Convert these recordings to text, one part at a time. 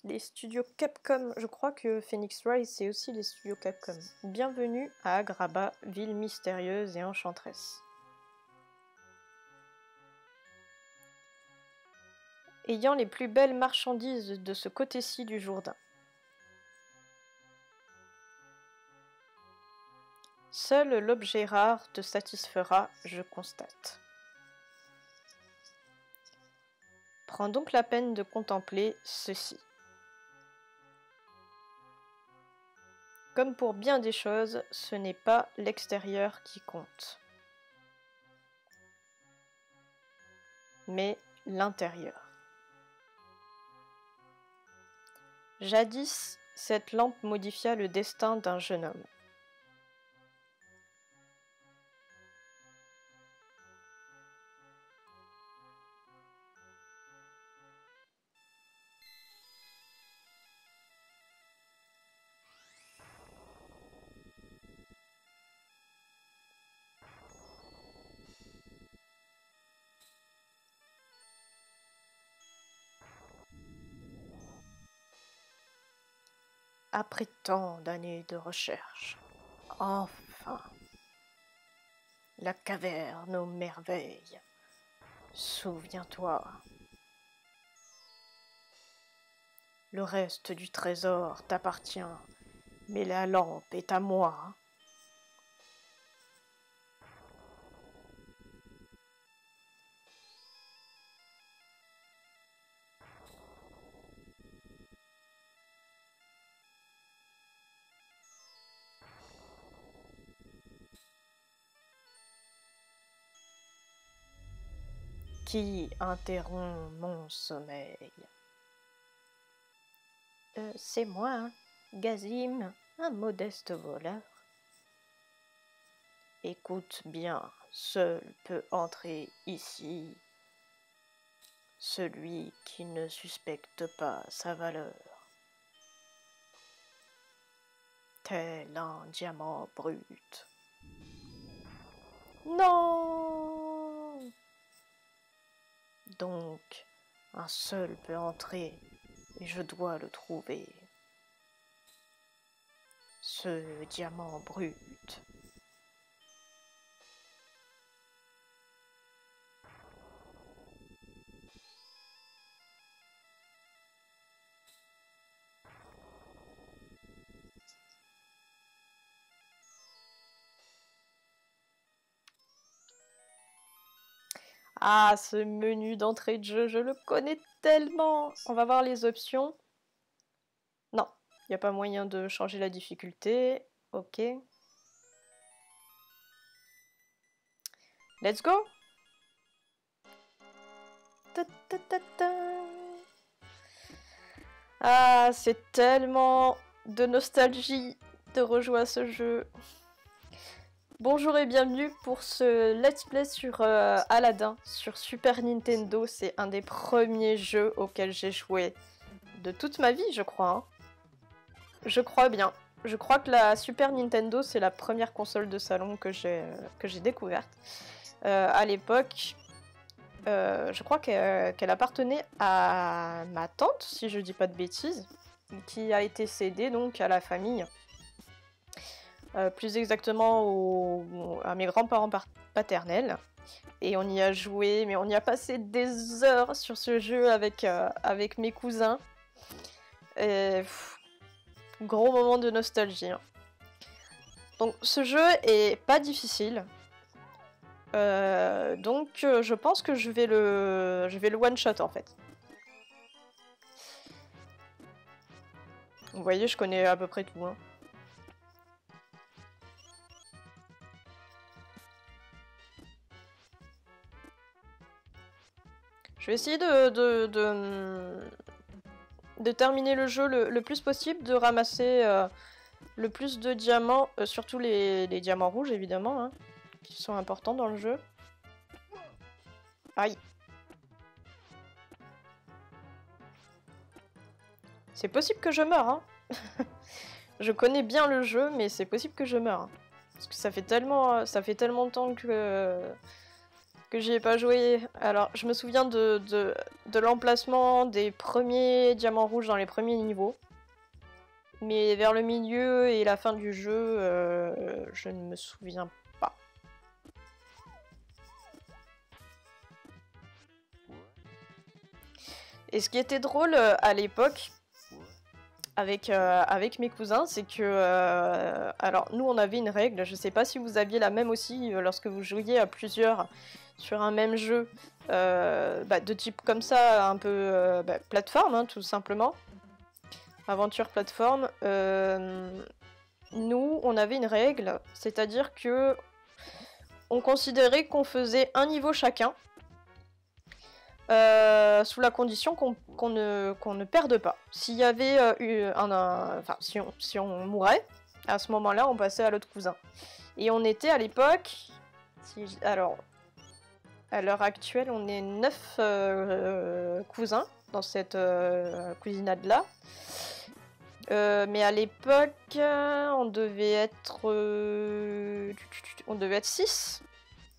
les studios Capcom. Je crois que Phoenix Wright, c'est aussi les studios Capcom. Bienvenue à Agrabah, ville mystérieuse et enchanteresse. Ayant les plus belles marchandises de ce côté-ci du Jourdain. Seul l'objet rare te satisfera, je constate. Prends donc la peine de contempler ceci. Comme pour bien des choses, ce n'est pas l'extérieur qui compte, mais l'intérieur. Jadis, cette lampe modifia le destin d'un jeune homme. Après tant d'années de recherche, enfin, la caverne aux merveilles. Souviens-toi. Le reste du trésor t'appartient, mais la lampe est à moi. Qui interrompt mon sommeil? C'est moi, hein, Gazim, un modeste voleur. Écoute bien, seul peut entrer ici celui qui ne suspecte pas sa valeur. Tel un diamant brut. Non! Donc, un seul peut entrer, et je dois le trouver. Ce diamant brut. Ah, ce menu d'entrée de jeu, je le connais tellement. On va voir les options. Non, il n'y a pas moyen de changer la difficulté. Ok. Let's go. Ta, ta, ta, ta. Ah, c'est tellement de nostalgie de rejouer à ce jeu. Bonjour et bienvenue pour ce let's play sur Aladdin sur Super Nintendo. C'est un des premiers jeux auxquels j'ai joué de toute ma vie, je crois. Hein. Je crois bien. Je crois que la Super Nintendo, c'est la première console de salon que j'ai découverte. À l'époque, je crois qu'elle appartenait à ma tante, si je dis pas de bêtises, qui a été cédée donc à la famille. Plus exactement à mes grands-parents paternels. Et on y a joué, mais on y a passé des heures sur ce jeu avec mes cousins. Et, gros moment de nostalgie. Hein. Donc ce jeu est pas difficile. Donc je pense que je vais le one-shot en fait. Vous voyez, je connais à peu près tout. Hein. Je vais essayer de terminer le jeu le plus possible, de ramasser le plus de diamants, surtout les diamants rouges évidemment, hein, qui sont importants dans le jeu. Aïe. C'est possible que je meure, hein. Je connais bien le jeu, mais c'est possible que je meure. Hein. Parce que ça fait tellement de temps que j'y ai pas joué. Alors, je me souviens de l'emplacement des premiers diamants rouges dans les premiers niveaux. Mais vers le milieu et la fin du jeu, je ne me souviens pas. Et ce qui était drôle à l'époque, avec mes cousins, c'est que... alors, nous, on avait une règle, je sais pas si vous aviez la même aussi lorsque vous jouiez à plusieurs sur un même jeu, de type comme ça, un peu plateforme, hein, tout simplement. Aventure plateforme. Nous, on avait une règle, c'est-à-dire que on considérait qu'on faisait un niveau chacun, sous la condition qu'on ne perde pas. S'il y avait enfin, si on mourait, à ce moment-là, on passait à l'autre cousin. Et on était à l'époque... alors, à l'heure actuelle, on est 9 cousins dans cette cousinade-là. Mais à l'époque, on devait être 6.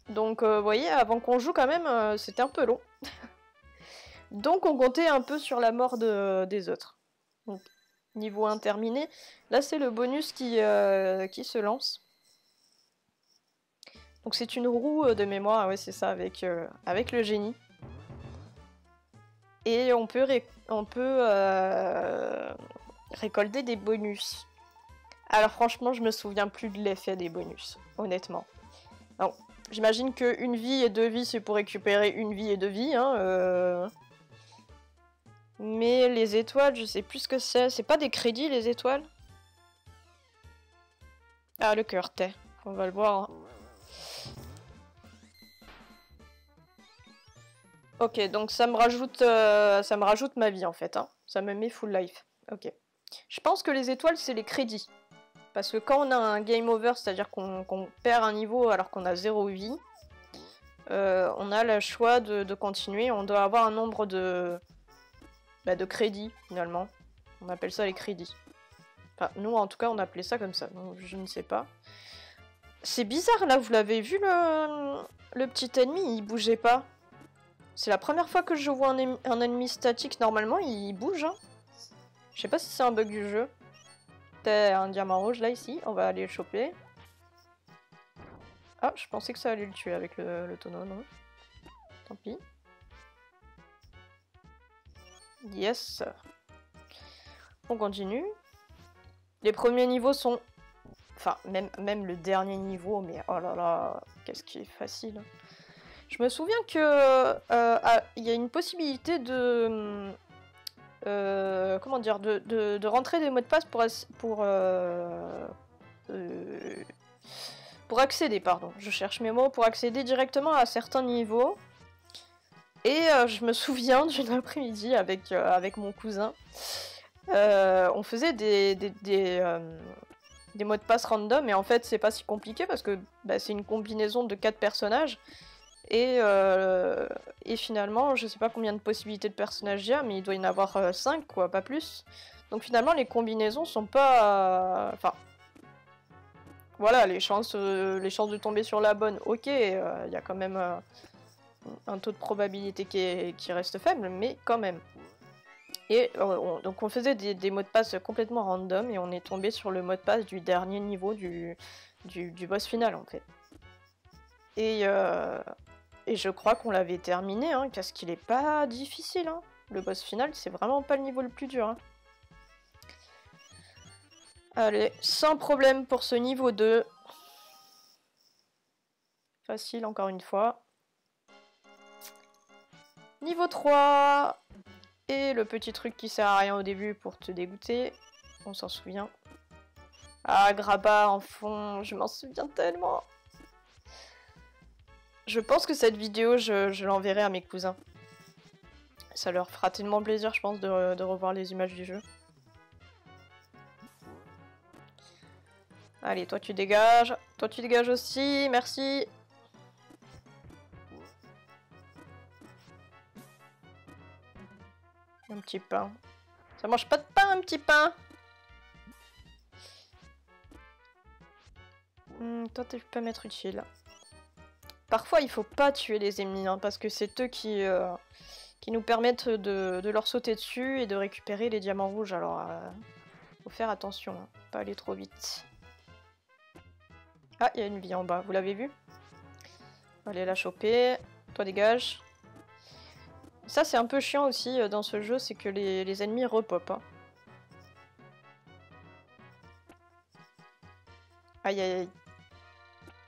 Donc, vous voyez, avant qu'on joue quand même, c'était un peu long. Donc, on comptait un peu sur la mort des autres. Donc, niveau 1 terminé. Là, c'est le bonus qui se lance. Donc, c'est une roue de mémoire, ouais, c'est ça, avec le génie. Et on peut récolter des bonus. Alors franchement, je me souviens plus de l'effet des bonus, honnêtement. Alors, j'imagine que 1 vie et 2 vies, c'est pour récupérer 1 vie et 2 vies, hein. Mais les étoiles, je sais plus ce que c'est. C'est pas des crédits, les étoiles? Ah, le cœur, t'es. On va le voir. Hein. Ok, donc ça me rajoute ma vie, en fait. Hein. Ça me met full life. Ok. Je pense que les étoiles, c'est les crédits. Parce que quand on a un game over, c'est-à-dire qu'on perd un niveau alors qu'on a 0 vie, on a le choix de continuer. On doit avoir un nombre de crédits, finalement. On appelle ça les crédits. Enfin, nous, en tout cas, on appelait ça comme ça. Donc, je ne sais pas. C'est bizarre, là, vous l'avez vu, le petit ennemi, il bougeait pas. C'est la première fois que je vois un ennemi statique. Normalement, il bouge, hein. Je sais pas si c'est un bug du jeu. T'as un diamant rouge là, ici. On va aller le choper. Ah, je pensais que ça allait le tuer avec le tonneau, non? Tant pis. Yes. On continue. Les premiers niveaux sont... Enfin, même le dernier niveau, mais oh là là, qu'est-ce qui est facile. Je me souviens que il y a une possibilité de... comment dire, de rentrer des mots de passe pour accéder, pardon. Je cherche mes mots, pour accéder directement à certains niveaux. Et je me souviens d'une après-midi avec mon cousin. On faisait des mots de passe random, et en fait c'est pas si compliqué parce que c'est une combinaison de 4 personnages. Et finalement, je sais pas combien de possibilités de personnages il y a, mais il doit y en avoir 5, quoi, pas plus. Donc finalement, les combinaisons sont pas... Enfin... Voilà, les chances de tomber sur la bonne, ok, il y a quand même un taux de probabilité qui reste faible, mais quand même. Et donc on faisait des mots de passe complètement random, et on est tombé sur le mot de passe du dernier niveau du boss final, en fait. Et je crois qu'on l'avait terminé, hein, parce qu'il est pas difficile. Hein. Le boss final, c'est vraiment pas le niveau le plus dur. Hein. Allez, sans problème pour ce niveau 2. Facile, encore une fois. Niveau 3. Et le petit truc qui sert à rien au début pour te dégoûter. On s'en souvient. Ah, Grabat en fond, je m'en souviens tellement. Je pense que cette vidéo, je l'enverrai à mes cousins. Ça leur fera tellement plaisir, je pense, de revoir les images du jeu. Allez, toi tu dégages. Toi tu dégages aussi, merci. Un petit pain. Ça mange pas de pain, un petit pain. Toi tu peux m'être utile. Parfois, il faut pas tuer les ennemis, hein, parce que c'est eux qui nous permettent de leur sauter dessus et de récupérer les diamants rouges. Alors, faut faire attention, hein, pas aller trop vite. Ah, il y a une vie en bas, vous l'avez vu? Allez la choper. Toi, dégage. Ça, c'est un peu chiant aussi dans ce jeu, c'est que les ennemis repopent. Hein. Aïe aïe aïe.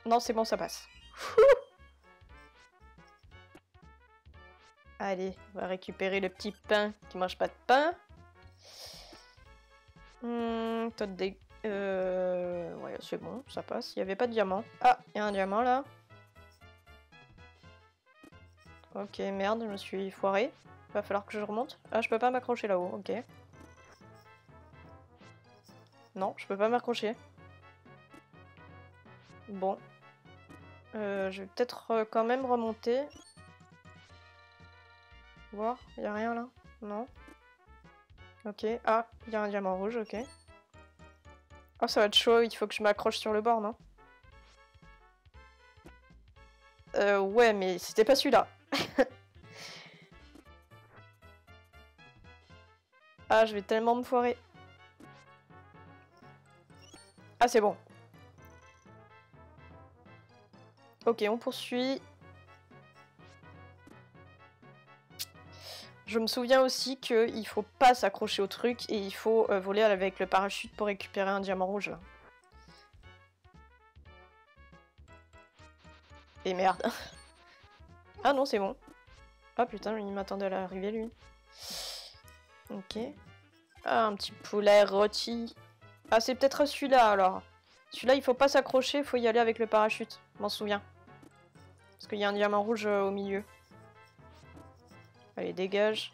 Non, c'est bon, ça passe. Allez, on va récupérer le petit pain qui mange pas de pain. Toi de ouais, c'est bon, ça passe. Il n'y avait pas de diamant. Ah, il y a un diamant là. Ok, merde, je me suis foiré. Va falloir que je remonte. Ah, je peux pas m'accrocher là-haut, ok. Non, je peux pas m'accrocher. Bon. Je vais peut-être quand même remonter. Voir, y a rien là? Non. Ok, ah, il y a un diamant rouge, ok. Oh, ça va être chaud, il faut que je m'accroche sur le bord, non? Ouais, mais c'était pas celui-là. Ah, je vais tellement me foirer. Ah, c'est bon. Ok, on poursuit. Je me souviens aussi qu'il faut pas s'accrocher au truc et il faut voler avec le parachute pour récupérer un diamant rouge là. Et merde. Ah non, c'est bon. Ah putain, il m'attendait à l'arrivée lui. Ok. Ah, un petit poulet rôti. Ah, c'est peut-être celui-là alors. Celui-là, il faut pas s'accrocher, il faut y aller avec le parachute. Je m'en souviens. Parce qu'il y a un diamant rouge au milieu. Allez, dégage.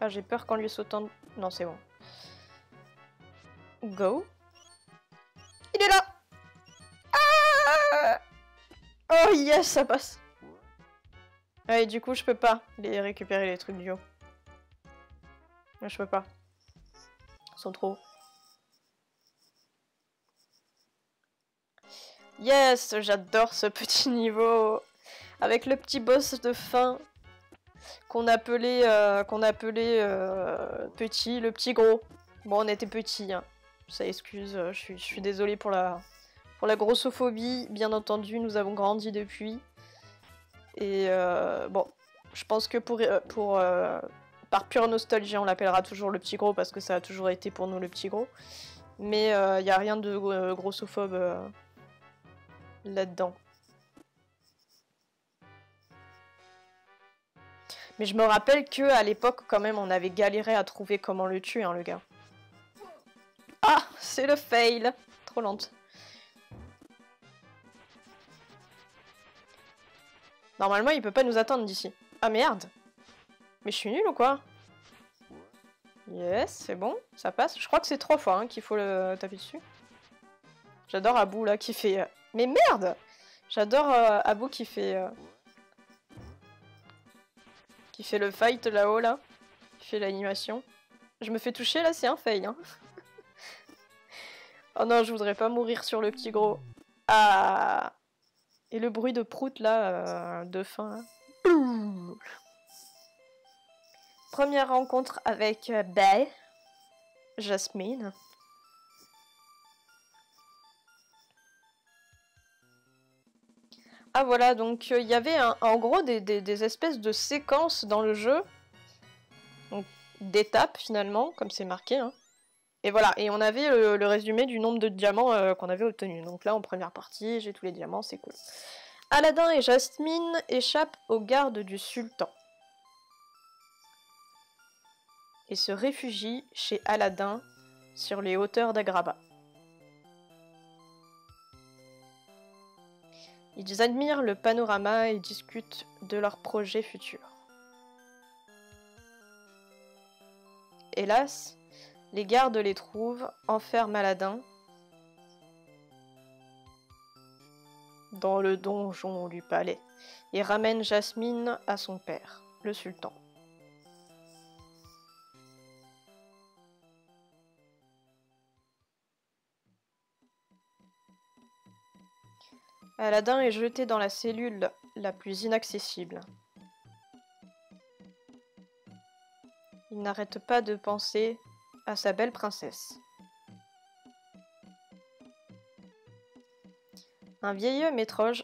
Ah, j'ai peur qu'en lui sautant... Non, c'est bon. Go. Il est là. Ah, oh yes, ça passe. Ah, et du coup, je peux pas les récupérer les trucs du haut. Je peux pas. Ils sont trop. Yes, j'adore ce petit niveau. Avec le petit boss de fin qu'on appelait, petit, le petit gros. Bon, on était petit, hein. Ça excuse, je suis désolée pour la grossophobie. Bien entendu, nous avons grandi depuis. Et bon, je pense que par pure nostalgie, on l'appellera toujours le petit gros parce que ça a toujours été pour nous le petit gros. Mais il n'y a rien de grossophobe là-dedans. Mais je me rappelle que à l'époque, quand même, on avait galéré à trouver comment le tuer, hein, le gars. Ah, c'est le fail. Trop lente. Normalement, il peut pas nous attendre d'ici. Ah merde. Mais je suis nulle ou quoi? Yes, c'est bon, ça passe. Je crois que c'est 3 fois hein, qu'il faut le taper dessus. J'adore Abou là qui fait... Mais merde! J'adore Abou qui fait... Qui fait le fight là-haut là. Qui fait l'animation. Je me fais toucher là, c'est un fail. Hein. Oh non, je voudrais pas mourir sur le petit gros. Ah! Et le bruit de prout là, de fin. Là. Première rencontre avec Bae. Jasmine. Ah voilà, donc il y avait en gros des espèces de séquences dans le jeu. Donc d'étapes finalement, comme c'est marqué. Hein. Et voilà, et on avait le résumé du nombre de diamants qu'on avait obtenus. Donc là, en première partie, j'ai tous les diamants, c'est cool. Aladdin et Jasmine échappent aux gardes du sultan. Et se réfugient chez Aladdin sur les hauteurs d'Agraba. Ils admirent le panorama et discutent de leurs projets futurs. Hélas, les gardes les trouvent, enferment Aladdin dans le donjon du palais et ramènent Jasmine à son père, le sultan. Aladdin est jeté dans la cellule la plus inaccessible. Il n'arrête pas de penser à sa belle princesse. Un vieil homme étrange,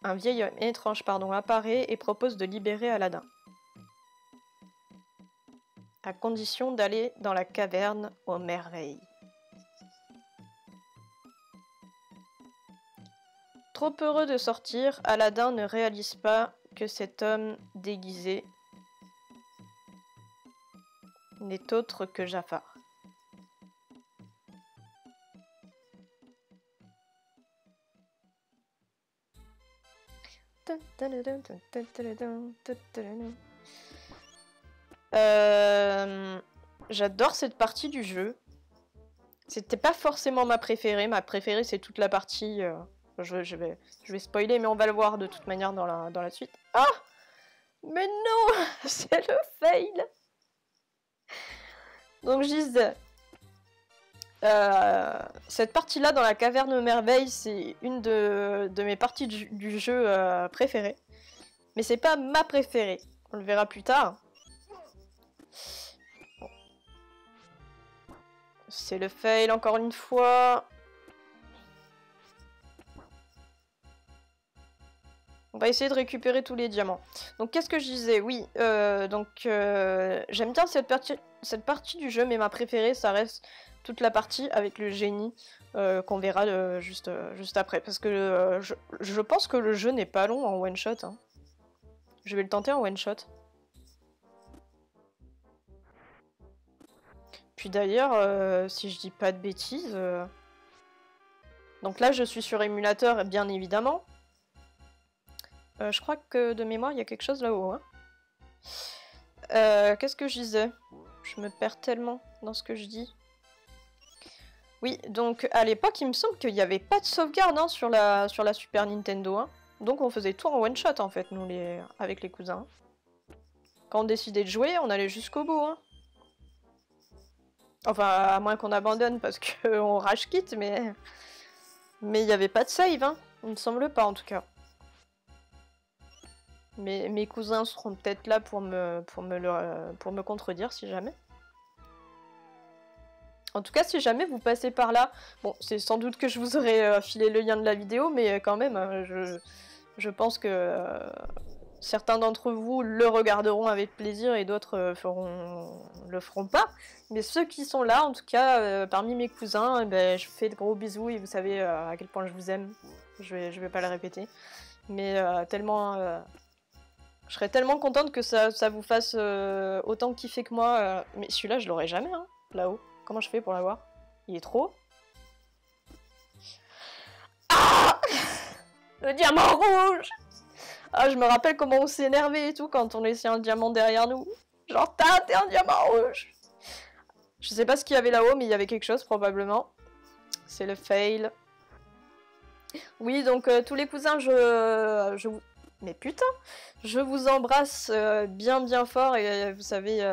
apparaît et propose de libérer Aladdin. À condition d'aller dans la caverne aux merveilles. Trop heureux de sortir, Aladdin ne réalise pas que cet homme déguisé n'est autre que Jafar. J'adore cette partie du jeu. C'était pas forcément ma préférée. Ma préférée, c'est toute la partie... Je vais spoiler, mais on va le voir de toute manière dans la suite. Ah! Mais non! C'est le fail! Donc je disais... cette partie-là, dans la caverne aux merveilles, c'est une de mes parties du jeu préférées. Mais c'est pas ma préférée. On le verra plus tard. Bon. C'est le fail encore une fois. On va essayer de récupérer tous les diamants. Donc qu'est-ce que je disais? Oui, j'aime bien cette partie du jeu, mais ma préférée, ça reste toute la partie avec le génie qu'on verra juste après. Parce que je pense que le jeu n'est pas long en one shot. Hein. Je vais le tenter en one shot. Puis d'ailleurs, si je dis pas de bêtises... Donc là, je suis sur émulateur, bien évidemment. Je crois que de mémoire, il y a quelque chose là-haut. Hein. Qu'est-ce que je disais? Je me perds tellement dans ce que je dis. Oui, donc à l'époque, il me semble qu'il n'y avait pas de sauvegarde hein, sur la Super Nintendo. Hein. Donc on faisait tout en one-shot en fait, nous, avec les cousins. Quand on décidait de jouer, on allait jusqu'au bout. Hein. Enfin, à moins qu'on abandonne parce qu'on rage quitte, mais il n'y avait pas de save. Hein. Il me semble pas en tout cas. Mes cousins seront peut-être là pour me contredire si jamais. En tout cas, si jamais vous passez par là, bon, c'est sans doute que je vous aurais filé le lien de la vidéo, mais quand même, je pense que certains d'entre vous le regarderont avec plaisir et d'autres le feront pas. Mais ceux qui sont là, en tout cas, parmi mes cousins, eh ben, je fais de gros bisous et vous savez à quel point je vous aime. Je vais pas le répéter. Mais je serais tellement contente que ça vous fasse autant kiffer que moi. Mais celui-là, je l'aurai jamais, hein, là-haut. Comment je fais pour l'avoir? Il est trop haut. Ah! Le diamant rouge! Ah, je me rappelle comment on s'est énervé et tout quand on laissait un diamant derrière nous. Genre, t'as un diamant rouge! Je sais pas ce qu'il y avait là-haut, mais il y avait quelque chose probablement. C'est le fail. Oui, donc tous les cousins, je vous... Mais putain! Je vous embrasse bien fort et vous savez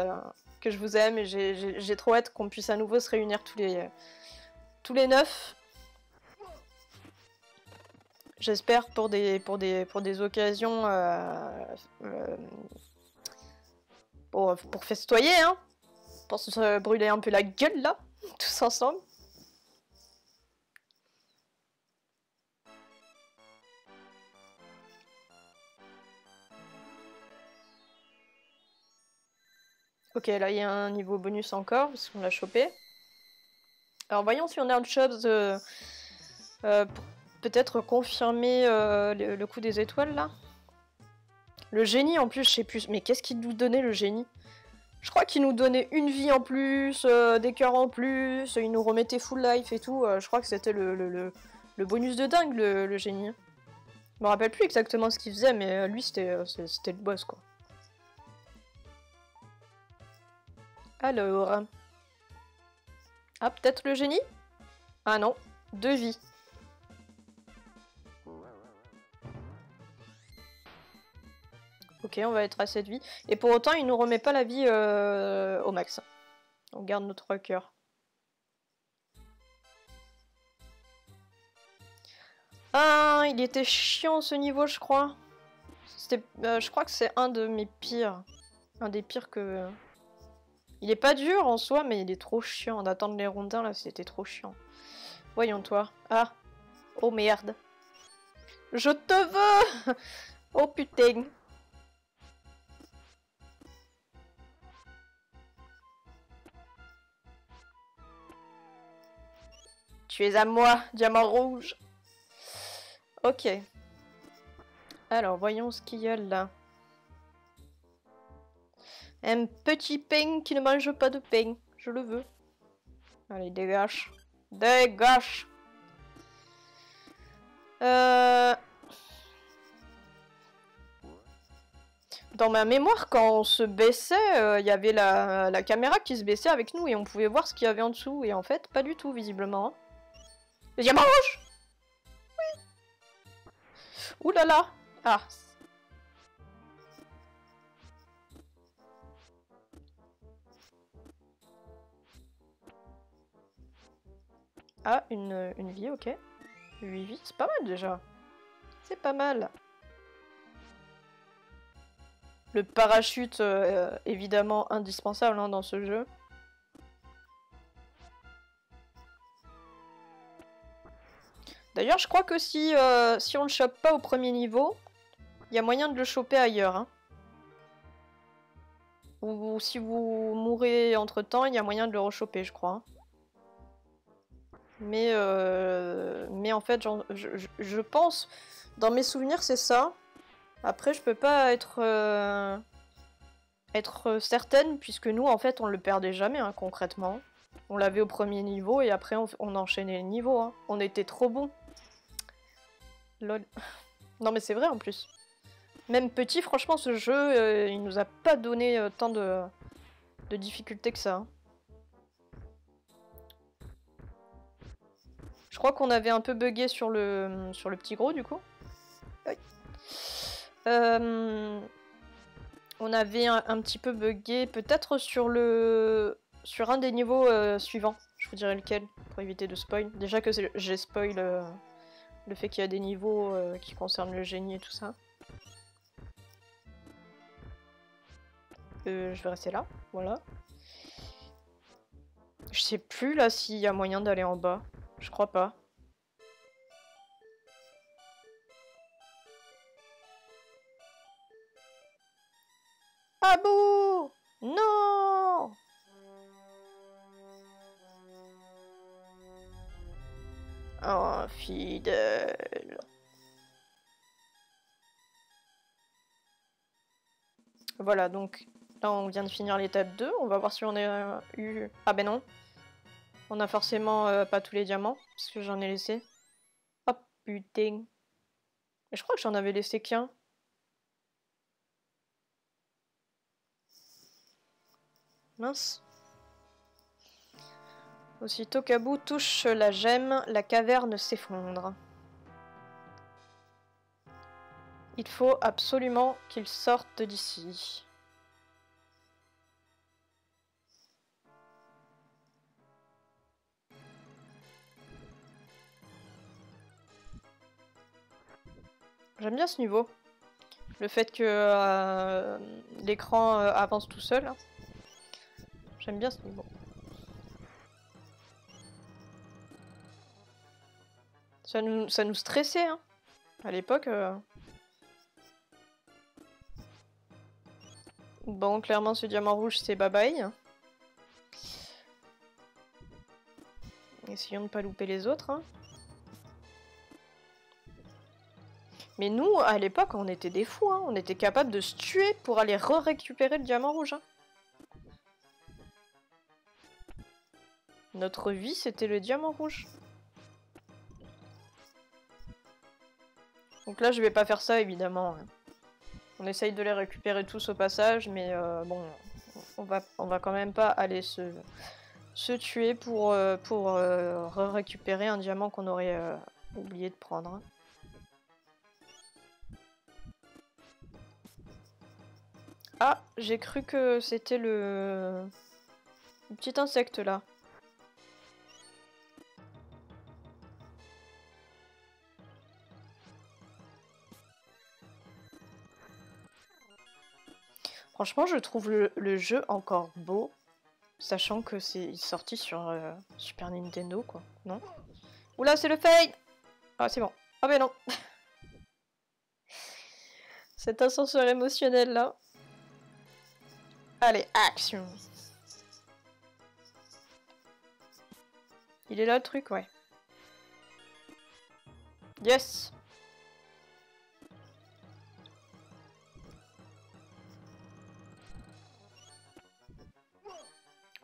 que je vous aime et j'ai trop hâte qu'on puisse à nouveau se réunir tous les 9. J'espère pour des occasions pour festoyer, hein, pour se brûler un peu la gueule là, tous ensemble. Ok, là il y a un niveau bonus encore, parce qu'on l'a chopé. Alors voyons si on a autre chose pour peut-être confirmer le coup des étoiles là. Le génie en plus, je sais plus, mais qu'est-ce qu'il nous donnait le génie? Je crois qu'il nous donnait une vie en plus, des cœurs en plus, il nous remettait full life et tout. Je crois que c'était le bonus de dingue le génie. Je me rappelle plus exactement ce qu'il faisait, mais lui c'était le boss quoi. Alors... Ah, peut-être le génie? Ah non, 2 vies. Ok, on va être à 7 vies. Et pour autant, il nous remet pas la vie au max. On garde notre cœur. Ah, il était chiant ce niveau, je crois. c'était, je crois que c'est un de mes pires. Un des pires que... Il est pas dur en soi, mais il est trop chiant. D'attendre les rondins, là, c'était trop chiant. Voyons toi. Ah. Oh merde. Je te veux. Oh putain. Tu es à moi, diamant rouge. Ok. Alors, voyons ce qu'il y a là. Un petit pain qui ne mange pas de pain. Je le veux. Allez, dégage. Dégage. Dans ma mémoire, quand on se baissait, il y avait la caméra qui se baissait avec nous et on pouvait voir ce qu'il y avait en dessous. Et en fait, pas du tout, visiblement. Hein. Le diamant rouge. Oui. Ouh là là. Ah. Ah, une vie, ok. 8 vies, c'est pas mal déjà. C'est pas mal. Le parachute, évidemment indispensable hein, dans ce jeu. D'ailleurs, je crois que si on le chope pas au premier niveau, il y a moyen de le choper ailleurs. Hein. Ou si vous mourrez entre temps, il y a moyen de le rechoper, je crois. Hein. Mais en fait, je pense, dans mes souvenirs, c'est ça. Après, je peux pas être certaine, puisque nous, en fait, on le perdait jamais, hein, concrètement. On l'avait au premier niveau, et après, on enchaînait les niveaux. Hein. On était trop bons. Lol. Non, mais c'est vrai, en plus. Même petit, franchement, ce jeu, il nous a pas donné tant de difficultés que ça. Hein. Je crois qu'on avait un peu bugué sur le petit gros, du coup. Oui. On avait un petit peu bugué, peut-être sur un des niveaux suivants. Je vous dirai lequel, pour éviter de spoil. Déjà que j'ai spoil le fait qu'il y a des niveaux qui concernent le génie et tout ça. Je vais rester là, voilà. Je sais plus là s'il y a moyen d'aller en bas. Je crois pas. Ah bouh! Non! Infidèle. Voilà, donc là on vient de finir l'étape 2. On va voir si on a eu... Ah ben non. On a forcément pas tous les diamants, parce que j'en ai laissé. Oh putain. Et je crois que j'en avais laissé qu'un. Mince. Aussitôt qu'Abou touche la gemme, la caverne s'effondre. Il faut absolument qu'il sorte d'ici. J'aime bien ce niveau. Le fait que l'écran avance tout seul. J'aime bien ce niveau. Ça nous stressait, hein. À l'époque... Bon, clairement, ce diamant rouge, c'est bye bye. Essayons de ne pas louper les autres. Hein. Mais nous, à l'époque, on était des fous. Hein. On était capable de se tuer pour aller récupérer le diamant rouge. Hein. Notre vie, c'était le diamant rouge. Donc là, je vais pas faire ça, évidemment. On essaye de les récupérer tous au passage, mais bon, on va quand même pas aller se tuer pour récupérer un diamant qu'on aurait oublié de prendre. Hein. Ah, j'ai cru que c'était le petit insecte là. Franchement, je trouve le jeu encore beau, sachant que c'est sorti sur Super Nintendo, quoi, non? Oula, c'est le fail! Ah, c'est bon. Ah, mais non! Cet ascenseur émotionnel, là. Allez, action! Il est là, le truc, ouais. Yes!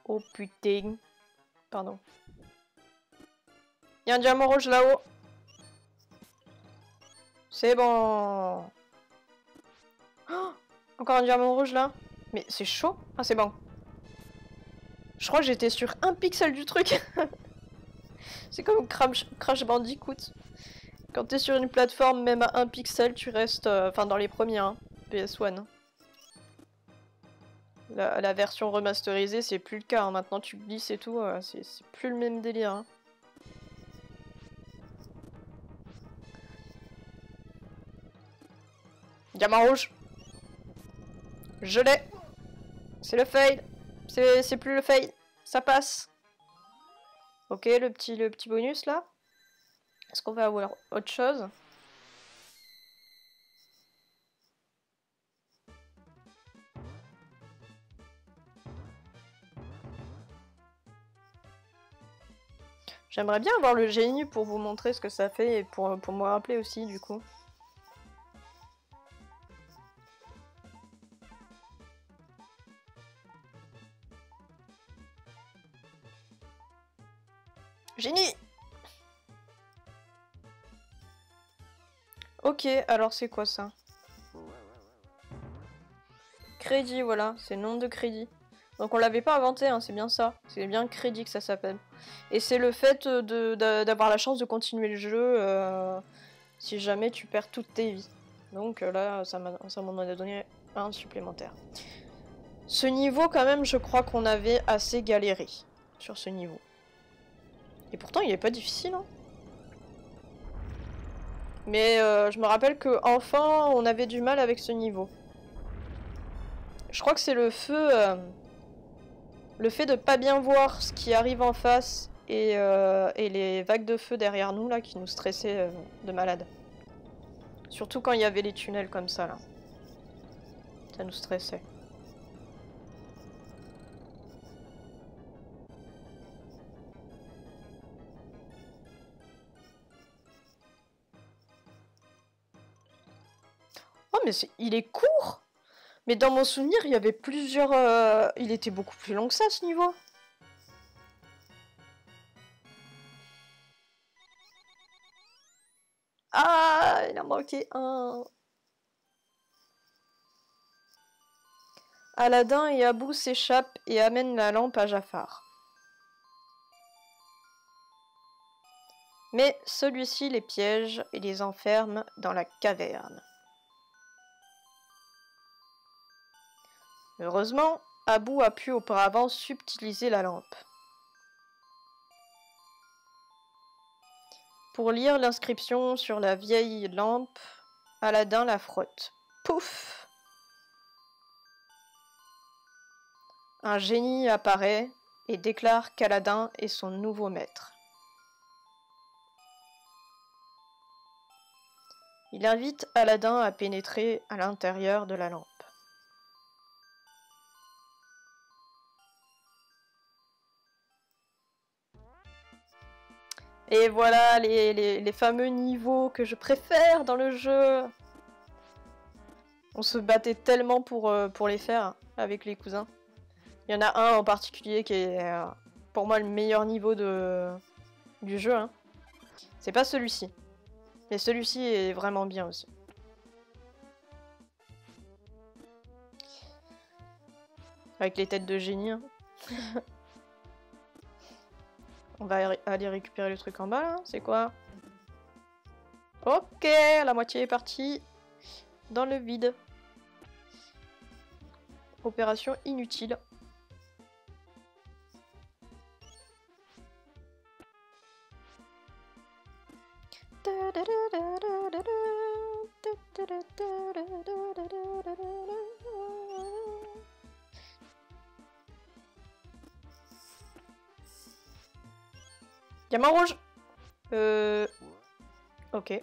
Oh putain. Pardon. Il y a un diamant rouge là-haut. C'est bon. Oh, encore un diamant rouge là. Mais c'est chaud. Ah c'est bon. Je crois que j'étais sur un pixel du truc. C'est comme Crash Bandicoot. Quand t'es sur une plateforme, même à un pixel, tu restes... Enfin dans les premiers, hein, PS1. La version remasterisée, c'est plus le cas. Hein. Maintenant tu glisses et tout, c'est plus le même délire. Hein. Diamant rouge. Je l'ai. C'est le fail. C'est plus le fail. Ça passe. Ok, le petit bonus là. Est-ce qu'on va avoir autre chose? J'aimerais bien avoir le génie pour vous montrer ce que ça fait et pour me rappeler aussi du coup. Génie! Ok, alors c'est quoi ça? Crédit, voilà, c'est nombre de crédits. Donc on l'avait pas inventé, hein, c'est bien ça. C'est bien crédit que ça s'appelle. Et c'est le fait d'avoir la chance de continuer le jeu si jamais tu perds toutes tes vies. Donc là, ça m'en a donné un supplémentaire. Ce niveau, quand même, je crois qu'on avait assez galéré sur ce niveau. Et pourtant, il est pas difficile, hein. Mais je me rappelle que enfant, on avait du mal avec ce niveau. Je crois que c'est le feu... le fait de pas bien voir ce qui arrive en face et les vagues de feu derrière nous, là, qui nous stressaient de malade. Surtout quand il y avait les tunnels comme ça, là. Ça nous stressait. Oh, mais il est court! Mais dans mon souvenir, il y avait plusieurs... il était beaucoup plus long que ça, ce niveau. Ah, il en manquait un. Aladdin et Abou s'échappent et amènent la lampe à Jafar. Mais celui-ci les piège et les enferme dans la caverne. Heureusement, Abou a pu auparavant subtiliser la lampe. Pour lire l'inscription sur la vieille lampe, Aladdin la frotte. Pouf! Un génie apparaît et déclare qu'Aladin est son nouveau maître. Il invite Aladdin à pénétrer à l'intérieur de la lampe. Et voilà les fameux niveaux que je préfère dans le jeu. On se battait tellement pour les faire avec les cousins. Il y en a un en particulier qui est pour moi le meilleur niveau du jeu. Hein. C'est pas celui-ci. Mais celui-ci est vraiment bien aussi. Avec les têtes de génie. Hein. On va aller récupérer le truc en bas là. C'est quoi? Ok, la moitié est partie dans le vide. Opération inutile. Diamant rouge. Ok.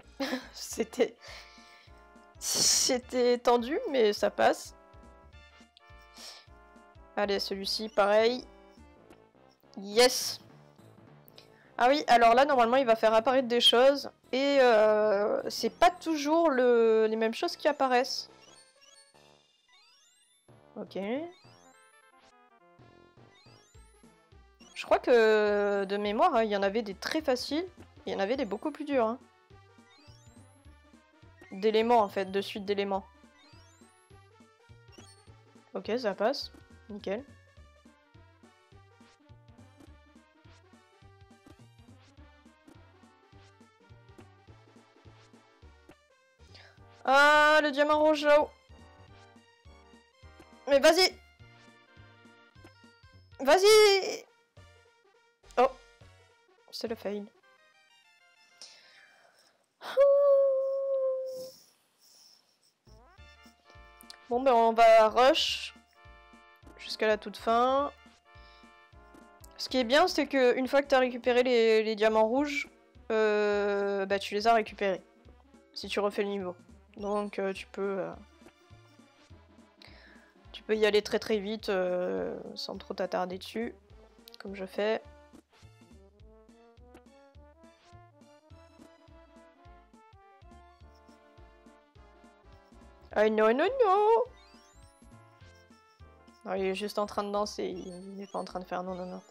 C'était tendu, mais ça passe. Allez, celui-ci, pareil. Yes. Ah oui, alors là, normalement, il va faire apparaître des choses. Et c'est pas toujours les mêmes choses qui apparaissent. Ok. Je crois que, de mémoire, hein, il y en avait des très faciles. Il y en avait des beaucoup plus durs. Hein. D'éléments, en fait, de suite d'éléments. Ok, ça passe. Nickel. Ah, le diamant rouge là-haut. Mais vas-y. Vas-y. Oh. C'est le fail. Bon, ben on va rush jusqu'à la toute fin. Ce qui est bien, c'est que une fois que tu as récupéré les diamants rouges, bah tu les as récupérés. Si tu refais le niveau. Donc tu peux y aller très très vite sans trop t'attarder dessus. Comme je fais. Ah non non non. Non, il est juste en train de danser, il n'est pas en train de faire non non non.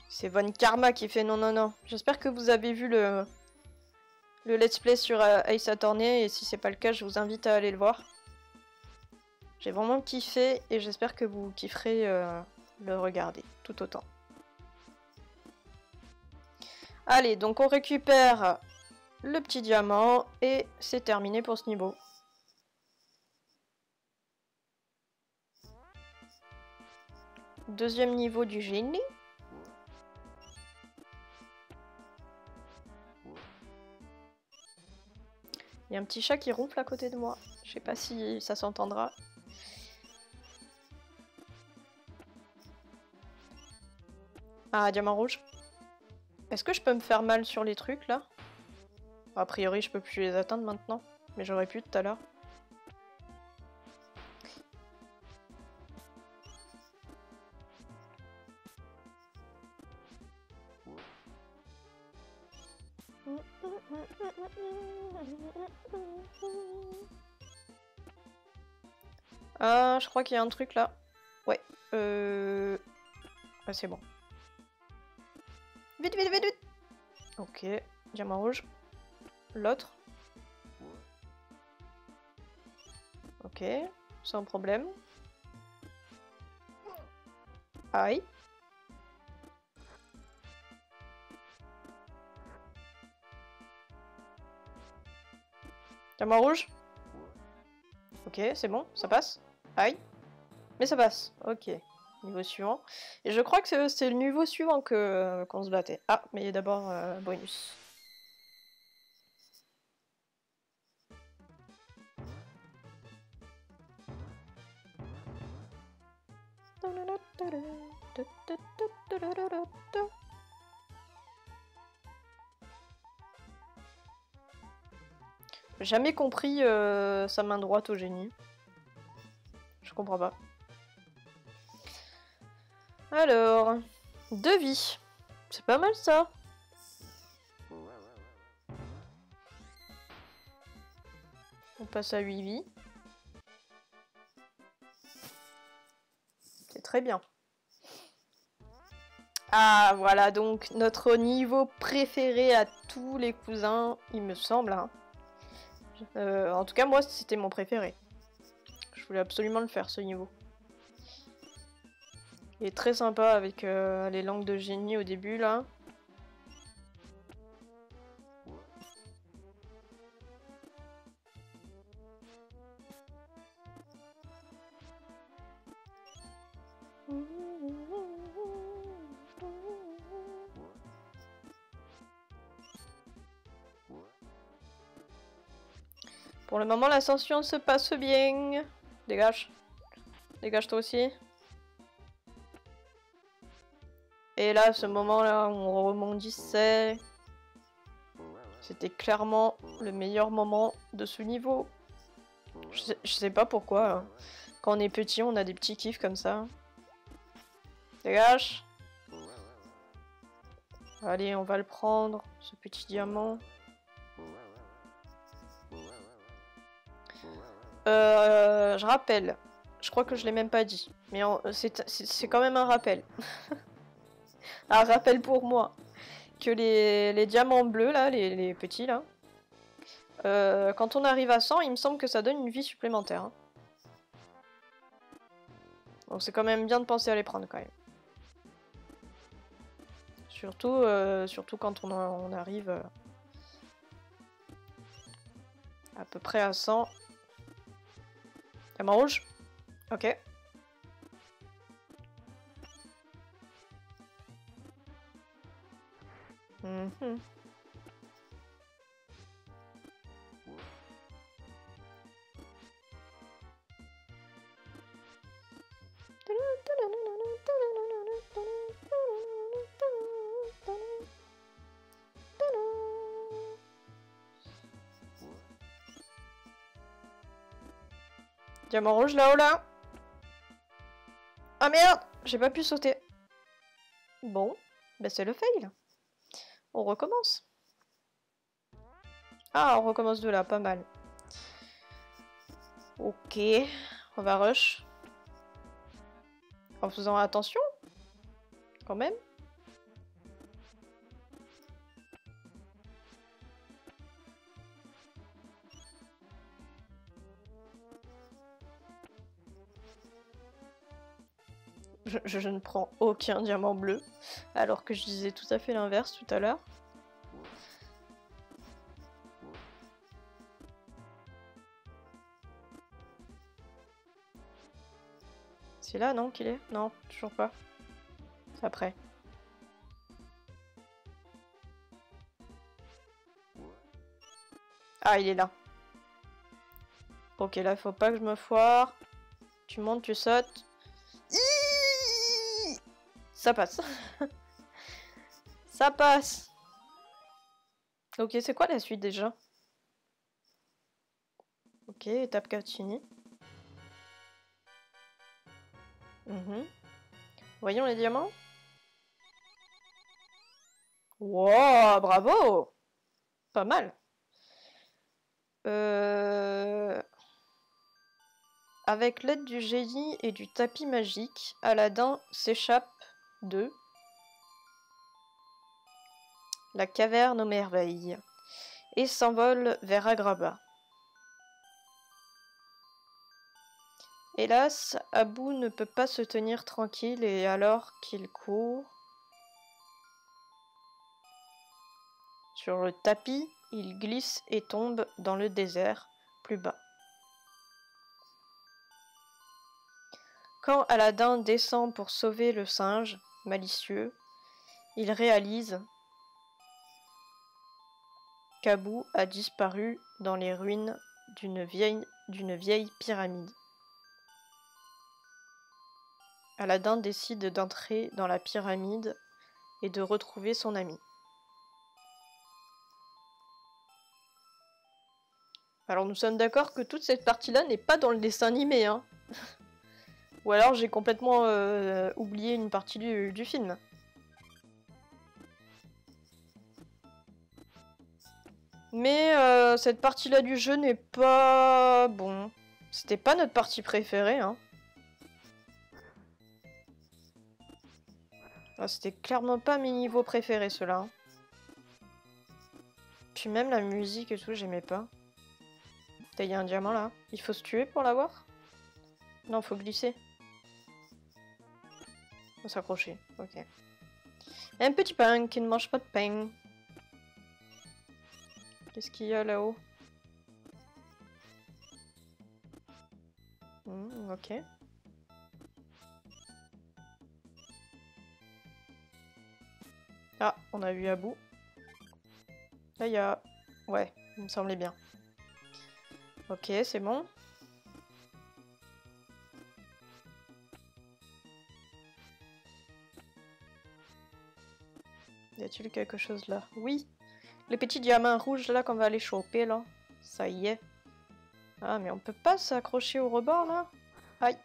C'est Von Karma qui fait non non non. J'espère que vous avez vu le let's play sur Ace Attorney et si c'est pas le cas, je vous invite à aller le voir. J'ai vraiment kiffé et j'espère que vous kifferez le regarder tout autant. Allez, donc on récupère le petit diamant et c'est terminé pour ce niveau. Deuxième niveau du génie. Il y a un petit chat qui ronfle à côté de moi. Je sais pas si ça s'entendra. Ah, diamant rouge. Est-ce que je peux me faire mal sur les trucs là? A priori, je peux plus les atteindre maintenant. Mais j'aurais pu tout à l'heure. Ah, je crois qu'il y a un truc là. Ouais. Ah, c'est bon. Vite, vite, vite, vite. Ok. Diamant rouge. L'autre. Ok. Sans problème. Aïe. Diamant rouge. Ok, c'est bon, ça passe. Aïe. Mais ça passe. Ok. Niveau suivant. Et je crois que c'est le niveau suivant qu'on se battait. Ah, mais d'abord bonus. Jamais compris sa main droite au génie. Je comprends pas. Alors, 2 vies. C'est pas mal ça. On passe à 8 vies. C'est très bien. Ah, voilà donc notre niveau préféré à tous les cousins, il me semble. Hein. En tout cas, moi, c'était mon préféré. Je voulais absolument le faire, ce niveau. Il est très sympa avec les langues de génie au début, là. Pour le moment, l'ascension se passe bien. Dégage. Dégage toi aussi. Et là, ce moment-là, on rebondissait. C'était clairement le meilleur moment de ce niveau. Je sais pas pourquoi. Hein. Quand on est petit, on a des petits kiffs comme ça. Dégage! Allez, on va le prendre, ce petit diamant. Je rappelle. Je crois que je l'ai même pas dit. Mais c'est quand même un rappel. Un rappel pour moi. Que les diamants bleus, là, les petits, là. Quand on arrive à 100, il me semble que ça donne une vie supplémentaire. Hein. Donc c'est quand même bien de penser à les prendre, quand même. Surtout quand on arrive à peu près à 100. Diamant rouge? Ok. Mhm. Diamant rouge là-haut là. Ah merde, j'ai pas pu sauter. Bon, bah c'est le fail. On recommence. Ah, on recommence de là, pas mal. Ok, on va rush. En faisant attention, quand même. Je ne prends aucun diamant bleu, alors que je disais tout à fait l'inverse tout à l'heure. C'est là, non, qu'il est? Non, toujours pas. C'est après. Ah, il est là. Ok, là, faut pas que je me foire. Tu montes, tu sautes. Ça passe. Ça passe. Ok, c'est quoi la suite déjà? Ok, étape 4 finie. Voyons les diamants. Wow, bravo! Pas mal. Avec l'aide du génie et du tapis magique, Aladdin s'échappe de la caverne aux merveilles et s'envole vers Agrabah. Hélas, Abou ne peut pas se tenir tranquille et alors qu'il court sur le tapis, il glisse et tombe dans le désert plus bas. Quand Aladdin descend pour sauver le singe malicieux, il réalise qu'Abou a disparu dans les ruines d'une vieille pyramide. Aladdin décide d'entrer dans la pyramide et de retrouver son ami. Alors nous sommes d'accord que toute cette partie-là n'est pas dans le dessin animé, hein. Ou alors j'ai complètement oublié une partie du film. Mais cette partie-là du jeu n'est pas... Bon, c'était pas notre partie préférée, hein. Ah, c'était clairement pas mes niveaux préférés, ceux-là. Hein. Puis même la musique et tout, j'aimais pas. Il y a un diamant là. Il faut se tuer pour l'avoir? Non, faut glisser. Faut s'accrocher, ok. Et un petit pain qui ne mange pas de pain. Qu'est-ce qu'il y a là-haut? Ok. Ah, on a vu Abou. Là, il y a... Ouais, il me semblait bien. Ok, c'est bon. Y a-t-il quelque chose là? Oui! Les petits diamants rouges là qu'on va aller choper là. Ça y est. Ah mais on peut pas s'accrocher au rebord là? Aïe!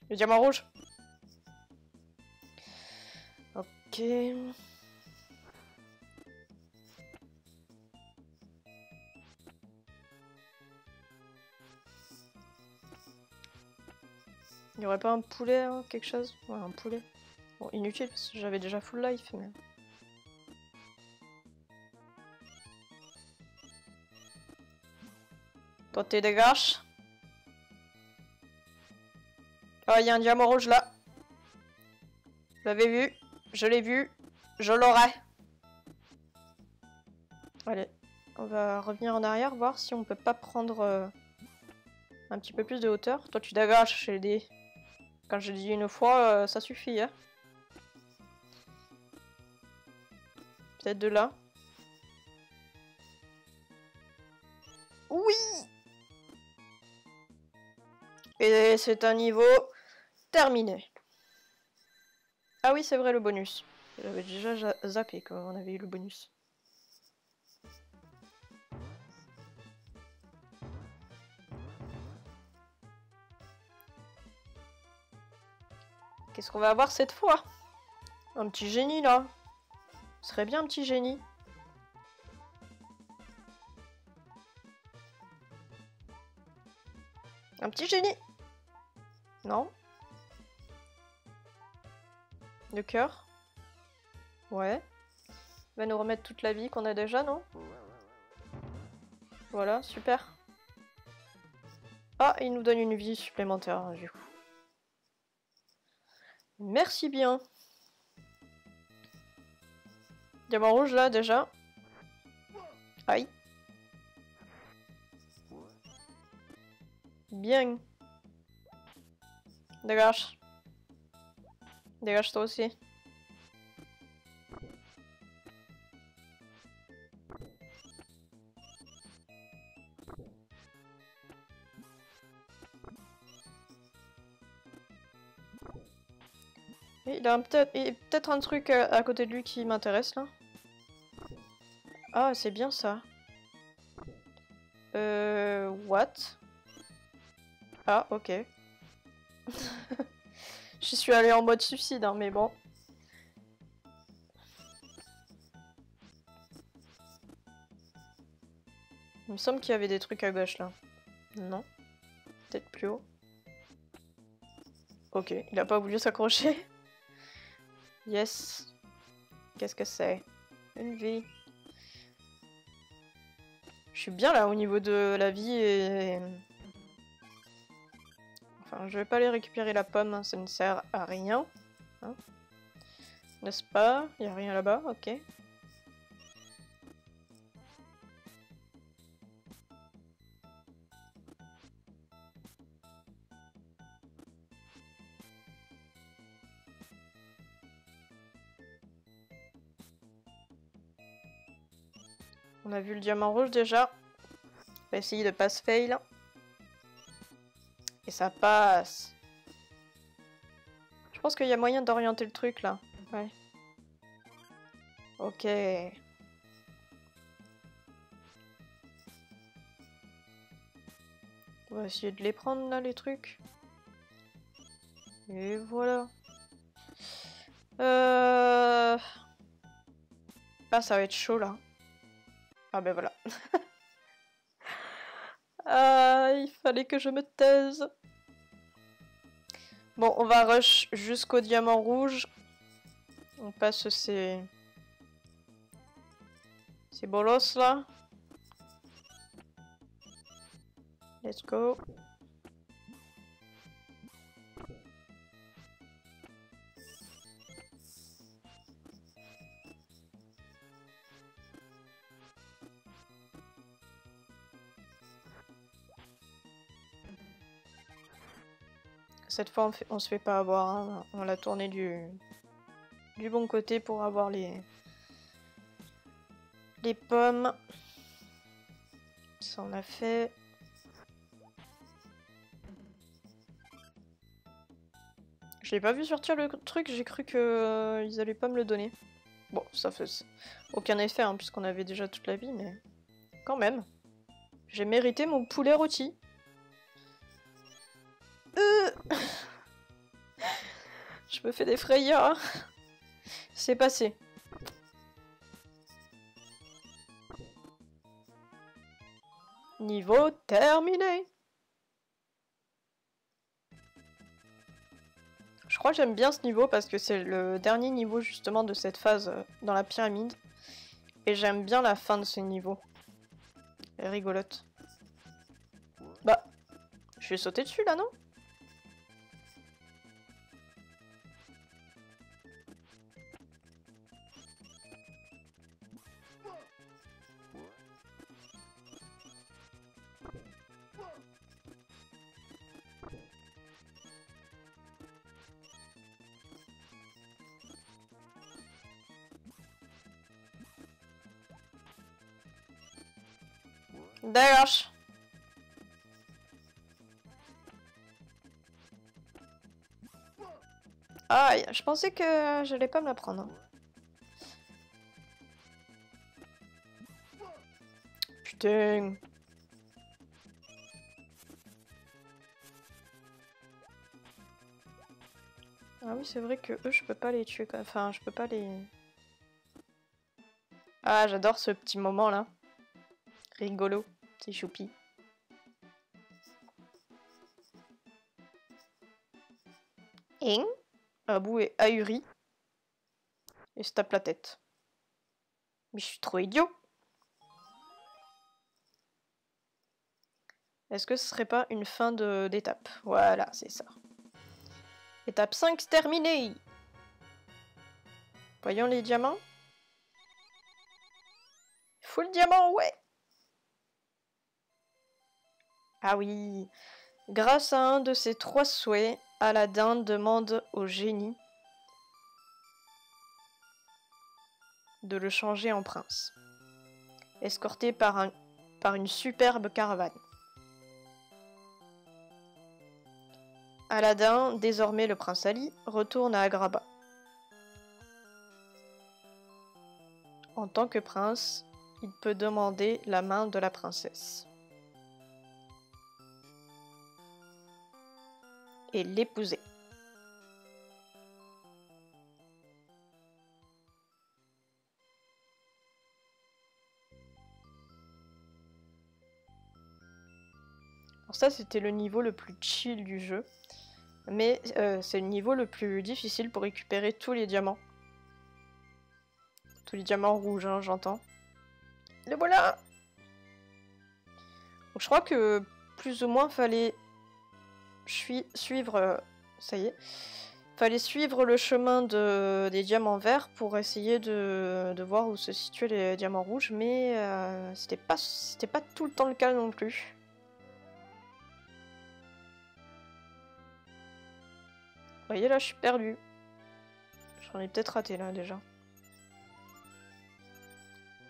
Le diamant rouge! Ok. Il y aurait pas un poulet, hein, quelque chose? Ouais, un poulet. Bon, inutile parce que j'avais déjà full life, mais... Toi, t'es dégage. Oh, il y a un diamant rouge là. Vous l'avez vu? Je l'ai vu. Je l'aurai. Allez, on va revenir en arrière, voir si on peut pas prendre un petit peu plus de hauteur. Toi, tu dégages, j'ai dit. Quand je dis une fois, ça suffit, hein. Peut-être de là. Oui! Et c'est un niveau terminé. Ah oui, c'est vrai, le bonus. J'avais déjà zappé quand on avait eu le bonus. Qu'est-ce qu'on va avoir cette fois? Un petit génie, là. Ce serait bien un petit génie. Un petit génie! Non? Le cœur? Ouais. Il va nous remettre toute la vie qu'on a déjà, non? Voilà, super. Ah, il nous donne une vie supplémentaire, du coup. Merci bien. Diamant rouge, là, déjà. Aïe. Bien. Dégage. Dégage toi aussi. Il a peut-être un truc à côté de lui qui m'intéresse là. Ah, c'est bien ça. What? Ah, ok. J'y suis allée en mode suicide, hein, mais bon. Il me semble qu'il y avait des trucs à gauche là. Non. Peut-être plus haut. Ok, il a pas voulu s'accrocher. Yes. Qu'est-ce que c'est? Une vie. Je suis bien là au niveau de la vie et... Enfin, je vais pas aller récupérer la pomme, hein, ça ne sert à rien. Hein, n'est-ce pas? Il y a rien là-bas, ok. On a vu le diamant rouge déjà. On va essayer de pass fail. Et ça passe. Je pense qu'il y a moyen d'orienter le truc là. Ouais. Ok. On va essayer de les prendre là, les trucs. Et voilà. Ah, ça va être chaud là. Ah ben voilà. Ah, il fallait que je me taise. Bon, on va rush jusqu'au diamant rouge. On passe ces bolos là. Let's go. Cette fois, on se fait pas avoir. Hein. On l'a tourné du bon côté pour avoir les pommes. Ça on a fait. Je l'ai pas vu sortir le truc, j'ai cru que ils allaient pas me le donner. Bon, ça fait aucun effet, hein, puisqu'on avait déjà toute la vie, mais quand même. J'ai mérité mon poulet rôti. Je me fais des frayeurs. C'est passé. Niveau terminé. Je crois que j'aime bien ce niveau parce que c'est le dernier niveau justement de cette phase dans la pyramide. Et j'aime bien la fin de ce niveau. Elle est rigolote. Bah, je vais sauter dessus là, non? Dégage! Aïe, je pensais que j'allais pas me la prendre. Putain. Ah oui, c'est vrai que eux, je peux pas les tuer. Enfin, je peux pas les... Ah, j'adore ce petit moment là. Rigolo, c'est choupi. Hein? Abou est ahuri. Et se tape la tête. Mais je suis trop idiot. Est-ce que ce serait pas une fin d'étape? Voilà, c'est ça. Étape 5 terminée. Voyons les diamants. Full diamant, ouais. Ah oui. Grâce à un de ses 3 souhaits, Aladdin demande au génie de le changer en prince. Escorté par une superbe caravane. Aladdin, désormais le prince Ali, retourne à Agrabah. En tant que prince, il peut demander la main de la princesse. Et l'épouser. Alors ça, c'était le niveau le plus chill du jeu. Mais c'est le niveau le plus difficile pour récupérer tous les diamants. Tous les diamants rouges, hein, j'entends. Les voilà! Donc, je crois que plus ou moins fallait suivre... ça y est. Fallait suivre le chemin des diamants verts pour essayer de voir où se situaient les diamants rouges. Mais c'était pas tout le temps le cas non plus. Vous voyez là, je suis perdue. J'en ai peut-être raté là déjà.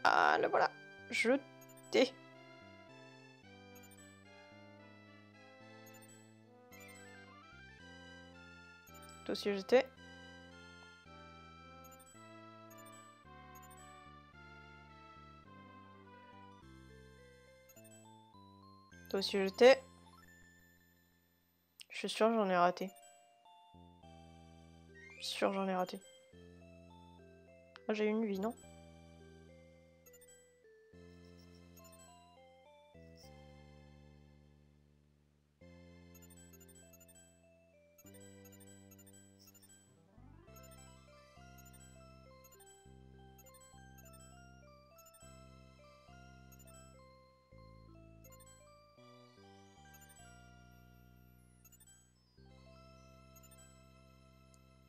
Ah, le voilà. Jeté. Toi aussi jeté. Toi aussi jeté. Je suis sûre j'en ai raté. Je suis sûre j'en ai raté. Ah, j'ai une vie, non?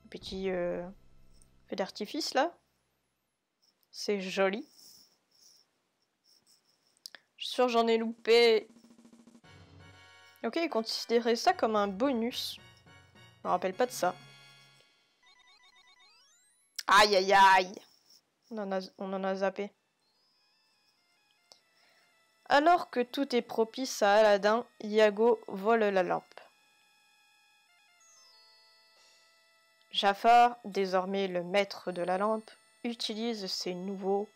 Petit feu d'artifice là. C'est joli. Je suis sûre j'en ai loupé. Ok, ils considéraient ça comme un bonus. Je me rappelle pas de ça. Aïe aïe aïe. On en a zappé. Alors que tout est propice à Aladdin, Iago vole la lampe. Jafar, désormais le maître de la lampe, utilise ses nouveaux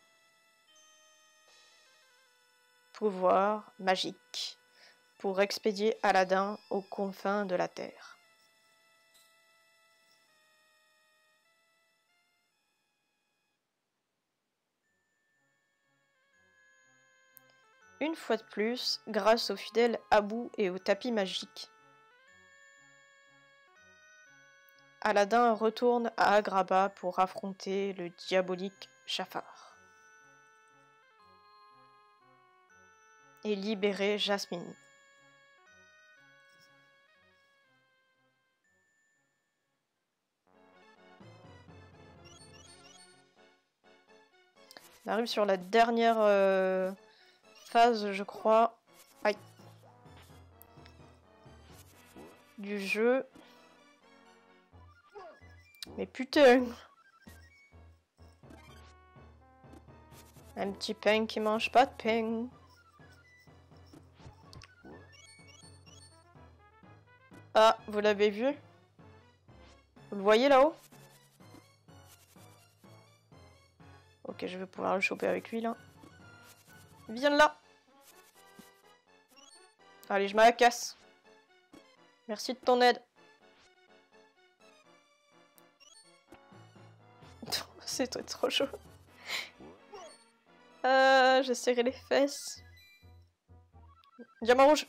pouvoirs magiques pour expédier Aladdin aux confins de la Terre. Une fois de plus, grâce au fidèle Abou et au tapis magique, Aladdin retourne à Agrabah pour affronter le diabolique Jafar et libérer Jasmine. On arrive sur la dernière phase, je crois, aïe, du jeu. Mais putain! Un petit pain qui mange pas de pain. Ah, vous l'avez vu? Vous le voyez là-haut? Ok, je vais pouvoir le choper avec lui là. Viens là! Allez, je me la casse. Merci de ton aide. C'est trop chaud. J'ai serré les fesses. Diamant rouge.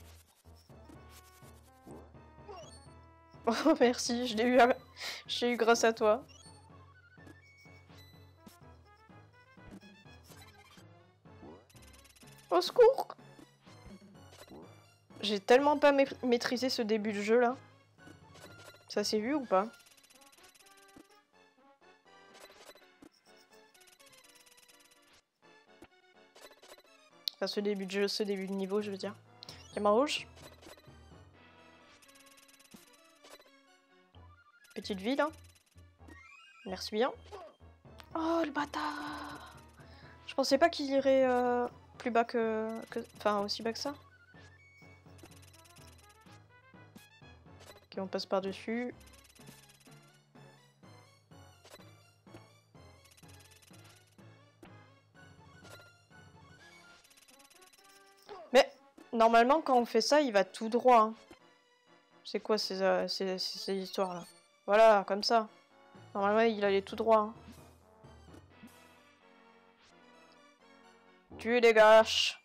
Oh merci, je l'ai eu grâce à toi. Au secours! J'ai tellement pas maîtrisé ce début de jeu là. Ça s'est vu ou pas? Enfin, ce début de jeu, ce début de niveau, je veux dire. Diamant rouge. Petite vie là. Merci bien. Oh le bâtard! Je pensais pas qu'il irait plus bas enfin aussi bas que ça. Ok, on passe par-dessus. Mais normalement quand on fait ça, il va tout droit. Hein. C'est quoi ces histoires là? Voilà, comme ça. Normalement il allait tout droit. Hein. Tu dégages.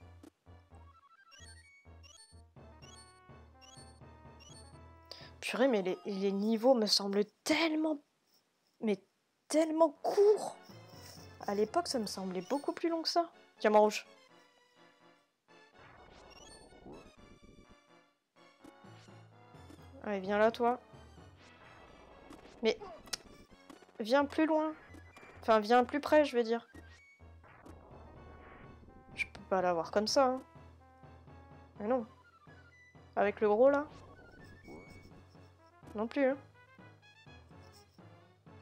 Purée, mais les niveaux me semblent tellement... Mais tellement courts. À l'époque, ça me semblait beaucoup plus long que ça. Diamant rouge. Allez, viens là, toi. Mais... Viens plus loin. Enfin, viens plus près, je veux dire. Je peux pas l'avoir comme ça, hein. Mais non. Avec le gros, là. Non plus, hein.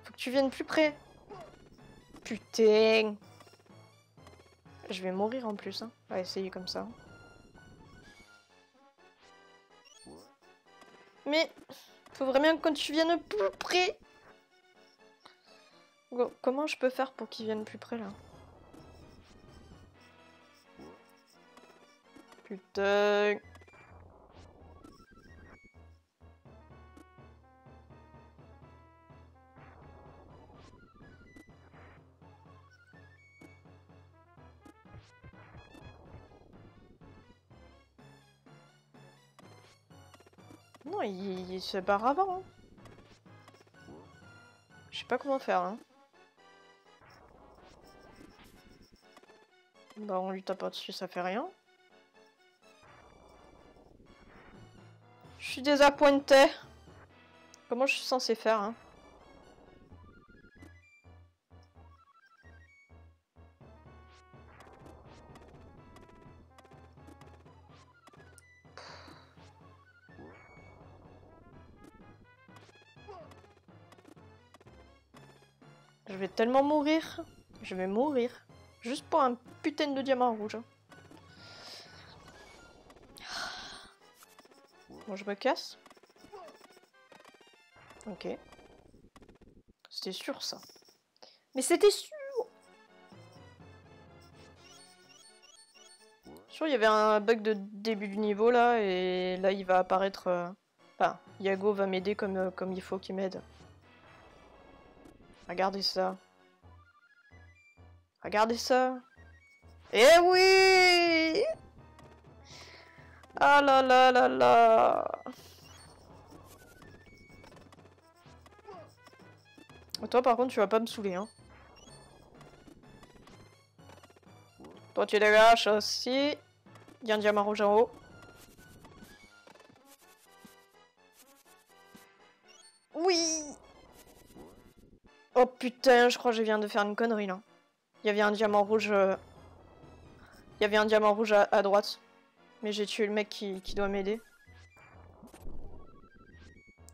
Faut que tu viennes plus près. Putain. Je vais mourir en plus, hein. On va essayer comme ça. Mais... Faut vraiment que tu viennes plus près. Comment je peux faire pour qu'ils viennent plus près, là? Putain. Non, il se barre avant. Hein. Je sais pas comment faire. Hein. Bah on lui tape dessus, ça fait rien. Je suis désappointée. Comment je suis censée faire hein? Je vais tellement mourir. Je vais mourir. Juste pour un putain de diamant rouge. Bon, je me casse. Ok. C'était sûr ça. Mais c'était sûr. Sûr, il y avait un bug de début du niveau là, et là il va apparaître... Enfin, Yago va m'aider comme il faut qu'il m'aide. Regardez ça. Regardez ça. Eh oui! Ah là là là là! Toi par contre tu vas pas me saouler hein. Toi tu dégages aussi. Il y a un diamant rouge en haut. Oui! Oh putain, je crois que je viens de faire une connerie là. Il y avait un diamant rouge. Il y avait un diamant rouge à droite. Mais j'ai tué le mec qui doit m'aider.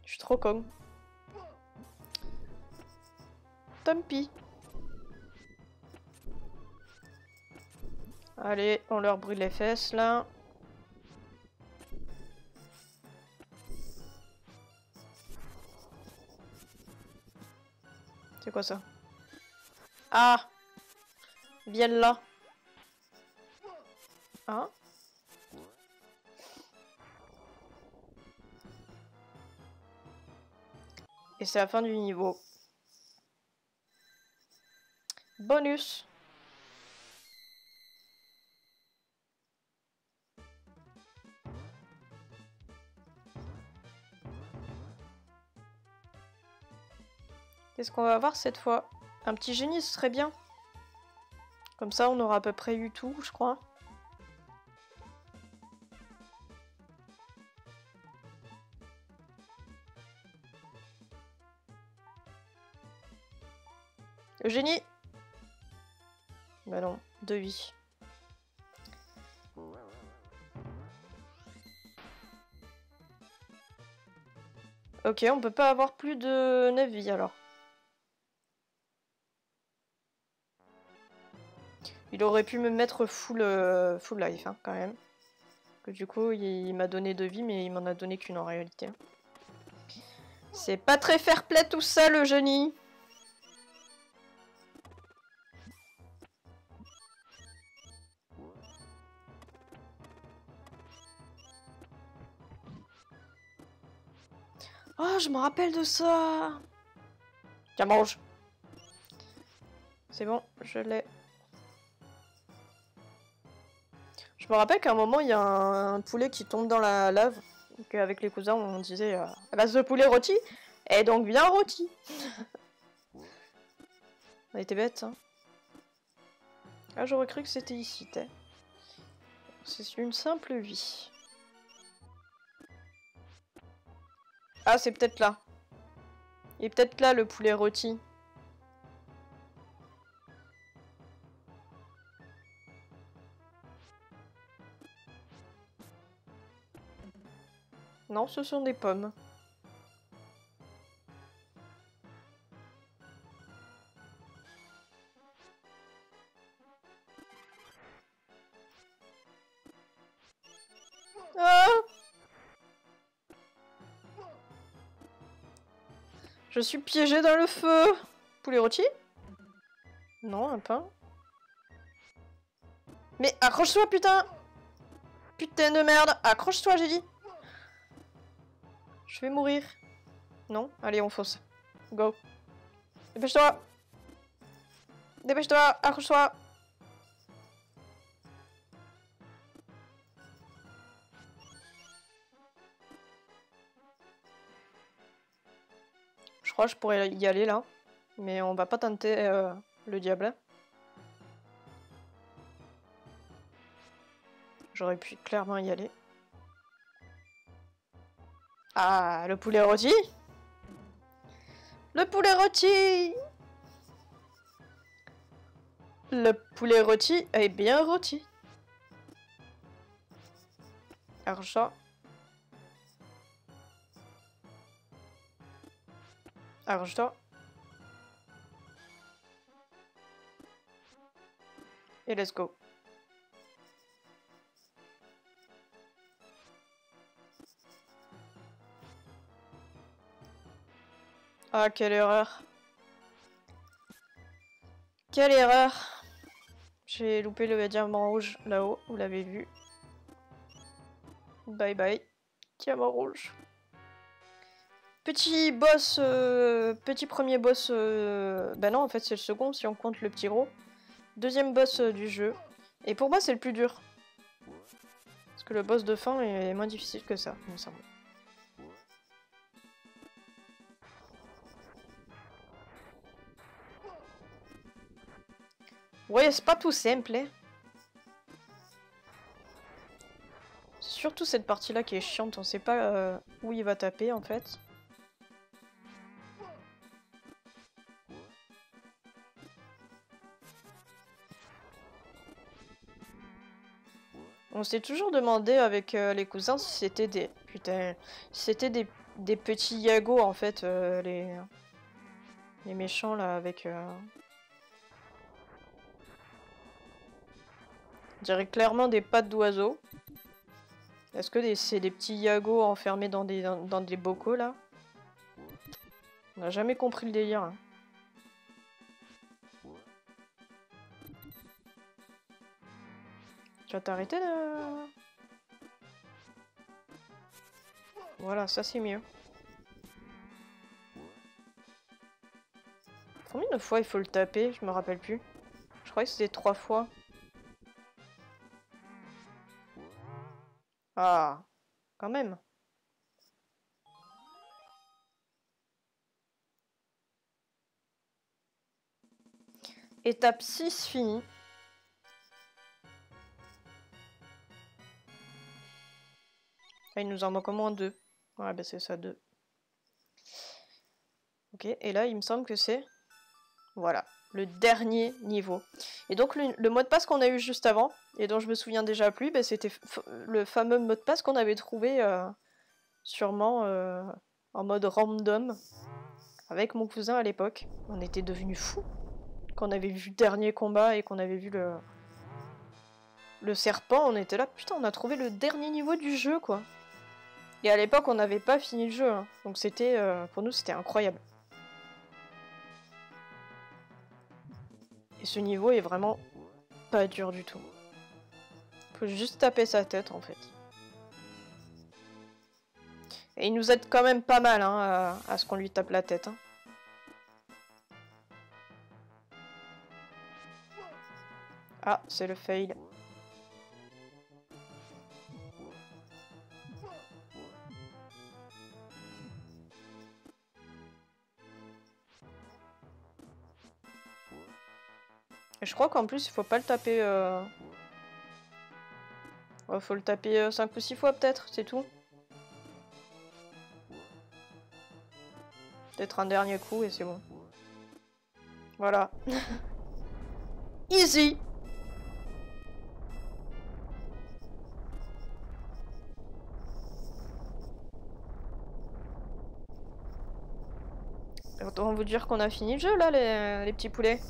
Je suis trop con. Tant pis. Allez, on leur brûle les fesses là. C'est quoi ça? Ah! Viens là. Hein? Et c'est la fin du niveau. Bonus. Qu'est-ce qu'on va avoir cette fois? Un petit génie, ce serait bien. Comme ça, on aura à peu près eu tout, je crois. Le génie! Bah non, 2 vies. Ok, on peut pas avoir plus de 9 vies alors. Il aurait pu me mettre full life hein, quand même. Que du coup, il m'a donné 2 vies, mais il m'en a donné qu'une en réalité. C'est pas très fair play tout ça, le génie! Oh, je me rappelle de ça! Tiens, mange! C'est bon, je l'ai. Je me rappelle qu'à un moment, il y a un poulet qui tombe dans la lave. Et qu'avec les cousins, on disait ah bah, ce poulet rôti est donc bien rôti! On a été bête, hein. Ah, j'aurais cru que c'était ici, t'es. C'est une simple vie. Ah, c'est peut-être là. Il est peut-être là, le poulet rôti. Non, ce sont des pommes. Ah! Je suis piégée dans le feu! Poulet rôti? Non, un pain. Mais accroche-toi, putain! Putain de merde! Accroche-toi, j'ai dit! Je vais mourir. Non? Allez, on fonce. Go. Dépêche-toi! Dépêche-toi! Accroche-toi! Je crois que je pourrais y aller là. Mais on va pas tenter le diable. J'aurais pu clairement y aller. Ah, le poulet rôti! Le poulet rôti! Le poulet rôti est bien rôti. Argent. Argent. Et let's go. Ah, quelle erreur. Quelle erreur! J'ai loupé le diamant rouge là-haut, vous l'avez vu. Bye bye. Diamant rouge. Petit boss, petit premier boss, bah non en fait c'est le second si on compte le petit gros. Deuxième boss du jeu. Et pour moi c'est le plus dur. Parce que le boss de fin est moins difficile que ça, il me semble. Ouais, c'est pas tout simple, hein. Surtout cette partie-là qui est chiante, on sait pas où il va taper en fait. On s'est toujours demandé avec les cousins si c'était des... Putain, si c'était des petits Yago en fait, les méchants là avec... On dirait clairement des pattes d'oiseau. Est-ce que c'est des petits Yago enfermés dans des bocaux là? On n'a jamais compris le délire. Hein. Tu vas t'arrêter de... Voilà, ça c'est mieux. Combien de fois il faut le taper? Je me rappelle plus. Je croyais que c'était 3 fois. Ah, quand même. Étape 6 finie. Ah, il nous en manque au moins 2. Ouais, bah c'est ça, 2. Ok, et là, il me semble que c'est... Voilà, le dernier niveau. Et donc, le mot de passe qu'on a eu juste avant, et dont je me souviens déjà plus, bah, c'était le fameux mot de passe qu'on avait trouvé sûrement en mode random avec mon cousin à l'époque. On était devenus fous quand on avait vu le dernier combat et qu'on avait vu le serpent. On était là, putain, on a trouvé le dernier niveau du jeu, quoi. Et à l'époque, on n'avait pas fini le jeu, hein. Donc c'était, pour nous, c'était incroyable. Et ce niveau est vraiment pas dur du tout. Faut juste taper sa tête, en fait. Et il nous aide quand même pas mal, hein, à ce qu'on lui tape la tête, hein. Ah, c'est le fail. Et je crois qu'en plus, il faut pas le taper... Ouais, faut le taper 5 ou 6 fois peut-être, c'est tout. Peut-être un dernier coup et c'est bon. Voilà. Easy. Autant vous dire qu'on a fini le jeu là, les petits poulets.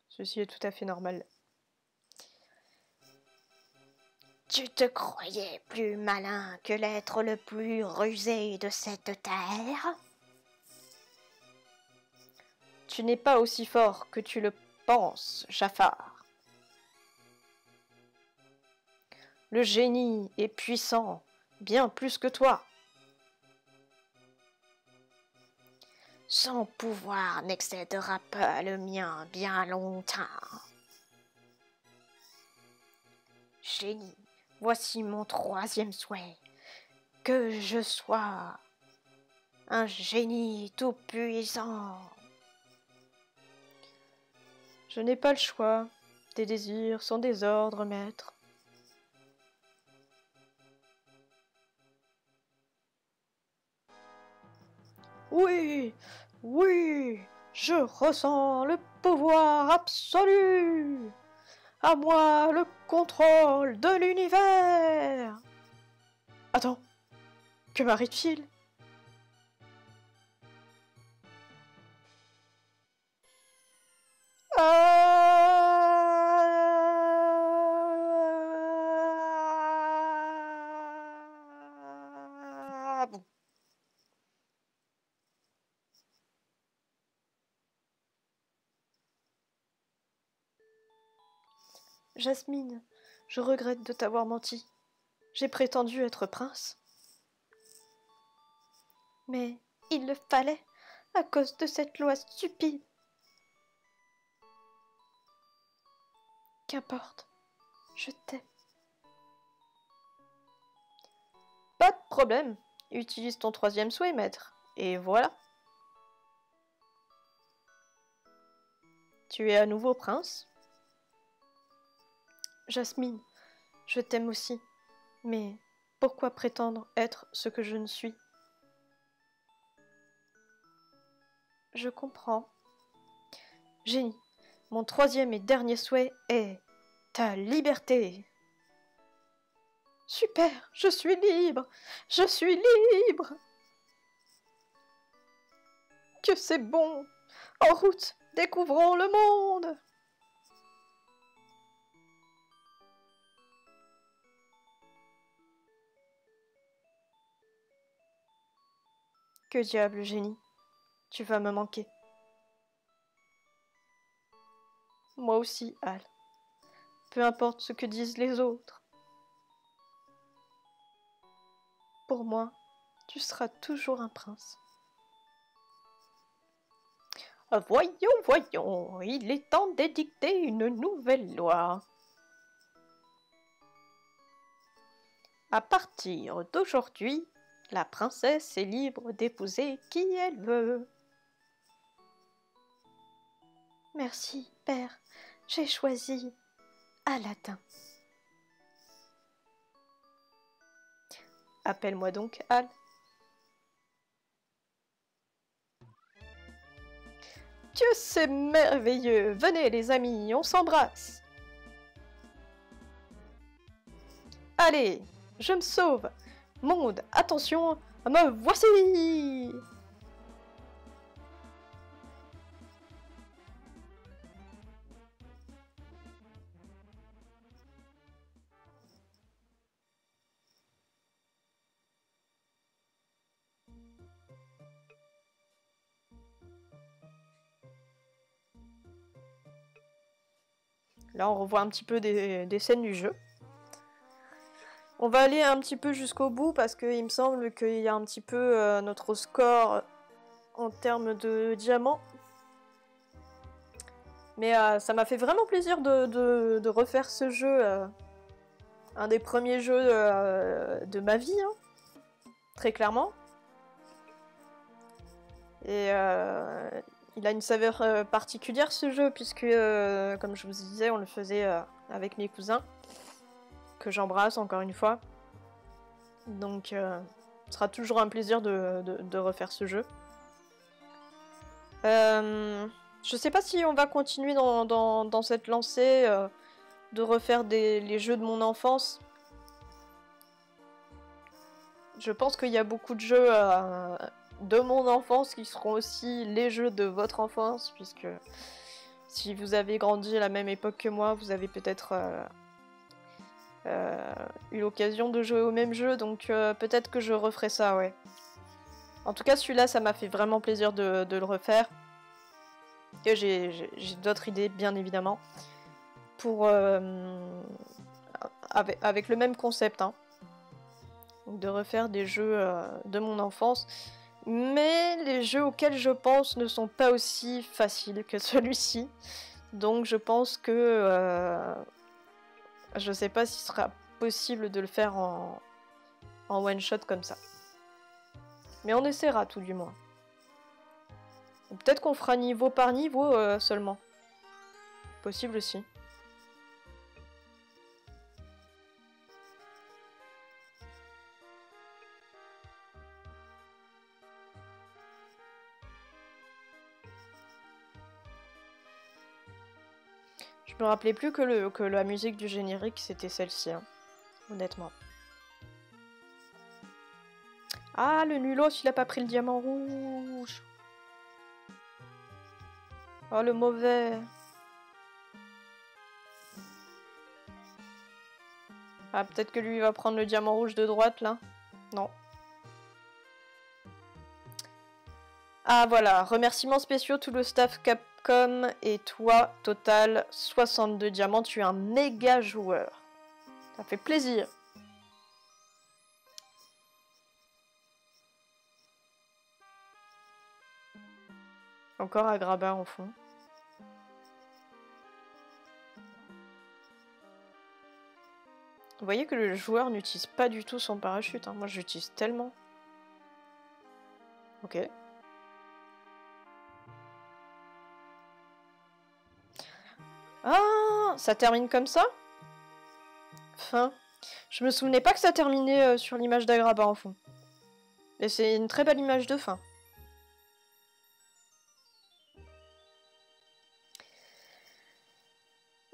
Ceci est tout à fait normal. Tu te croyais plus malin que l'être le plus rusé de cette terre? Tu n'es pas aussi fort que tu le penses, Jafar. Le génie est puissant, bien plus que toi. Son pouvoir n'excédera pas le mien bien longtemps. Génie, voici mon 3e souhait. Que je sois un génie tout-puissant. Je n'ai pas le choix. Tes désirs sont des ordres, maître. Oui, oui, je ressens le pouvoir absolu. À moi le contrôle de l'univers. Attends, que m'arrive-t-il? à bout. Jasmine, je regrette de t'avoir menti. J'ai prétendu être prince. Mais il le fallait, à cause de cette loi stupide. Qu'importe, je t'aime. Pas de problème. Utilise ton 3e souhait, maître. Et voilà. Tu es à nouveau prince. Jasmine, je t'aime aussi. Mais pourquoi prétendre être ce que je ne suis? Je comprends. Génie, mon 3e et dernier souhait est ta liberté. Super, je suis libre. Je suis libre. Que c'est bon. En route, découvrons le monde. Que diable, génie. Tu vas me manquer. Moi aussi, Al. Peu importe ce que disent les autres. Pour moi, tu seras toujours un prince. Voyons, il est temps d'édicter une nouvelle loi. À partir d'aujourd'hui, la princesse est libre d'épouser qui elle veut. Merci, père. J'ai choisi Aladdin. Appelle-moi donc Al. Dieu, c'est merveilleux. Venez les amis, on s'embrasse. Allez, je me sauve. Monde, attention, me voici. Là, on revoit un petit peu des scènes du jeu. On va aller un petit peu jusqu'au bout parce qu'il me semble qu'il y a un petit peu notre score en termes de diamants. Mais ça m'a fait vraiment plaisir de refaire ce jeu. Un des premiers jeux de ma vie, hein, très clairement. Et il a une saveur particulière ce jeu puisque, comme je vous disais, on le faisait avec mes cousins. Que j'embrasse encore une fois. Donc ce sera toujours un plaisir de refaire ce jeu. Je sais pas si on va continuer dans cette lancée de refaire les jeux de mon enfance. Je pense qu'il y a beaucoup de jeux de mon enfance qui seront aussi les jeux de votre enfance, puisque si vous avez grandi à la même époque que moi, vous avez peut-être eu l'occasion de jouer au même jeu, donc peut-être que je referai ça, ouais. En tout cas, celui-là, ça m'a fait vraiment plaisir de le refaire. Et j'ai d'autres idées, bien évidemment, pour avec le même concept, hein. Donc, de refaire des jeux de mon enfance. Mais les jeux auxquels je pense ne sont pas aussi faciles que celui-ci. Donc je pense que je sais pas s'il sera possible de le faire en one shot comme ça. Mais on essaiera tout du moins. Peut-être qu'on fera niveau par niveau seulement. Possible aussi. Je me rappelais plus que la musique du générique c'était celle-ci, hein, honnêtement. Ah, le nulos, il a pas pris le diamant rouge. Oh, le mauvais. Ah, peut-être que lui va prendre le diamant rouge de droite, là. Non. Ah voilà, remerciements spéciaux, tout le staff Capcom et toi, total 62 diamants, tu es un méga joueur. Ça fait plaisir. Encore un grabat en fond. Vous voyez que le joueur n'utilise pas du tout son parachute, hein. Moi j'utilise tellement. Ok. Ah, ça termine comme ça? Fin. Je me souvenais pas que ça terminait sur l'image d'Agraba en fond. Et c'est une très belle image de fin.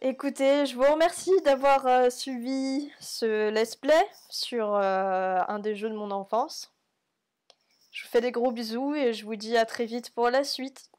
Écoutez, je vous remercie d'avoir suivi ce let's play sur un des jeux de mon enfance. Je vous fais des gros bisous et je vous dis à très vite pour la suite.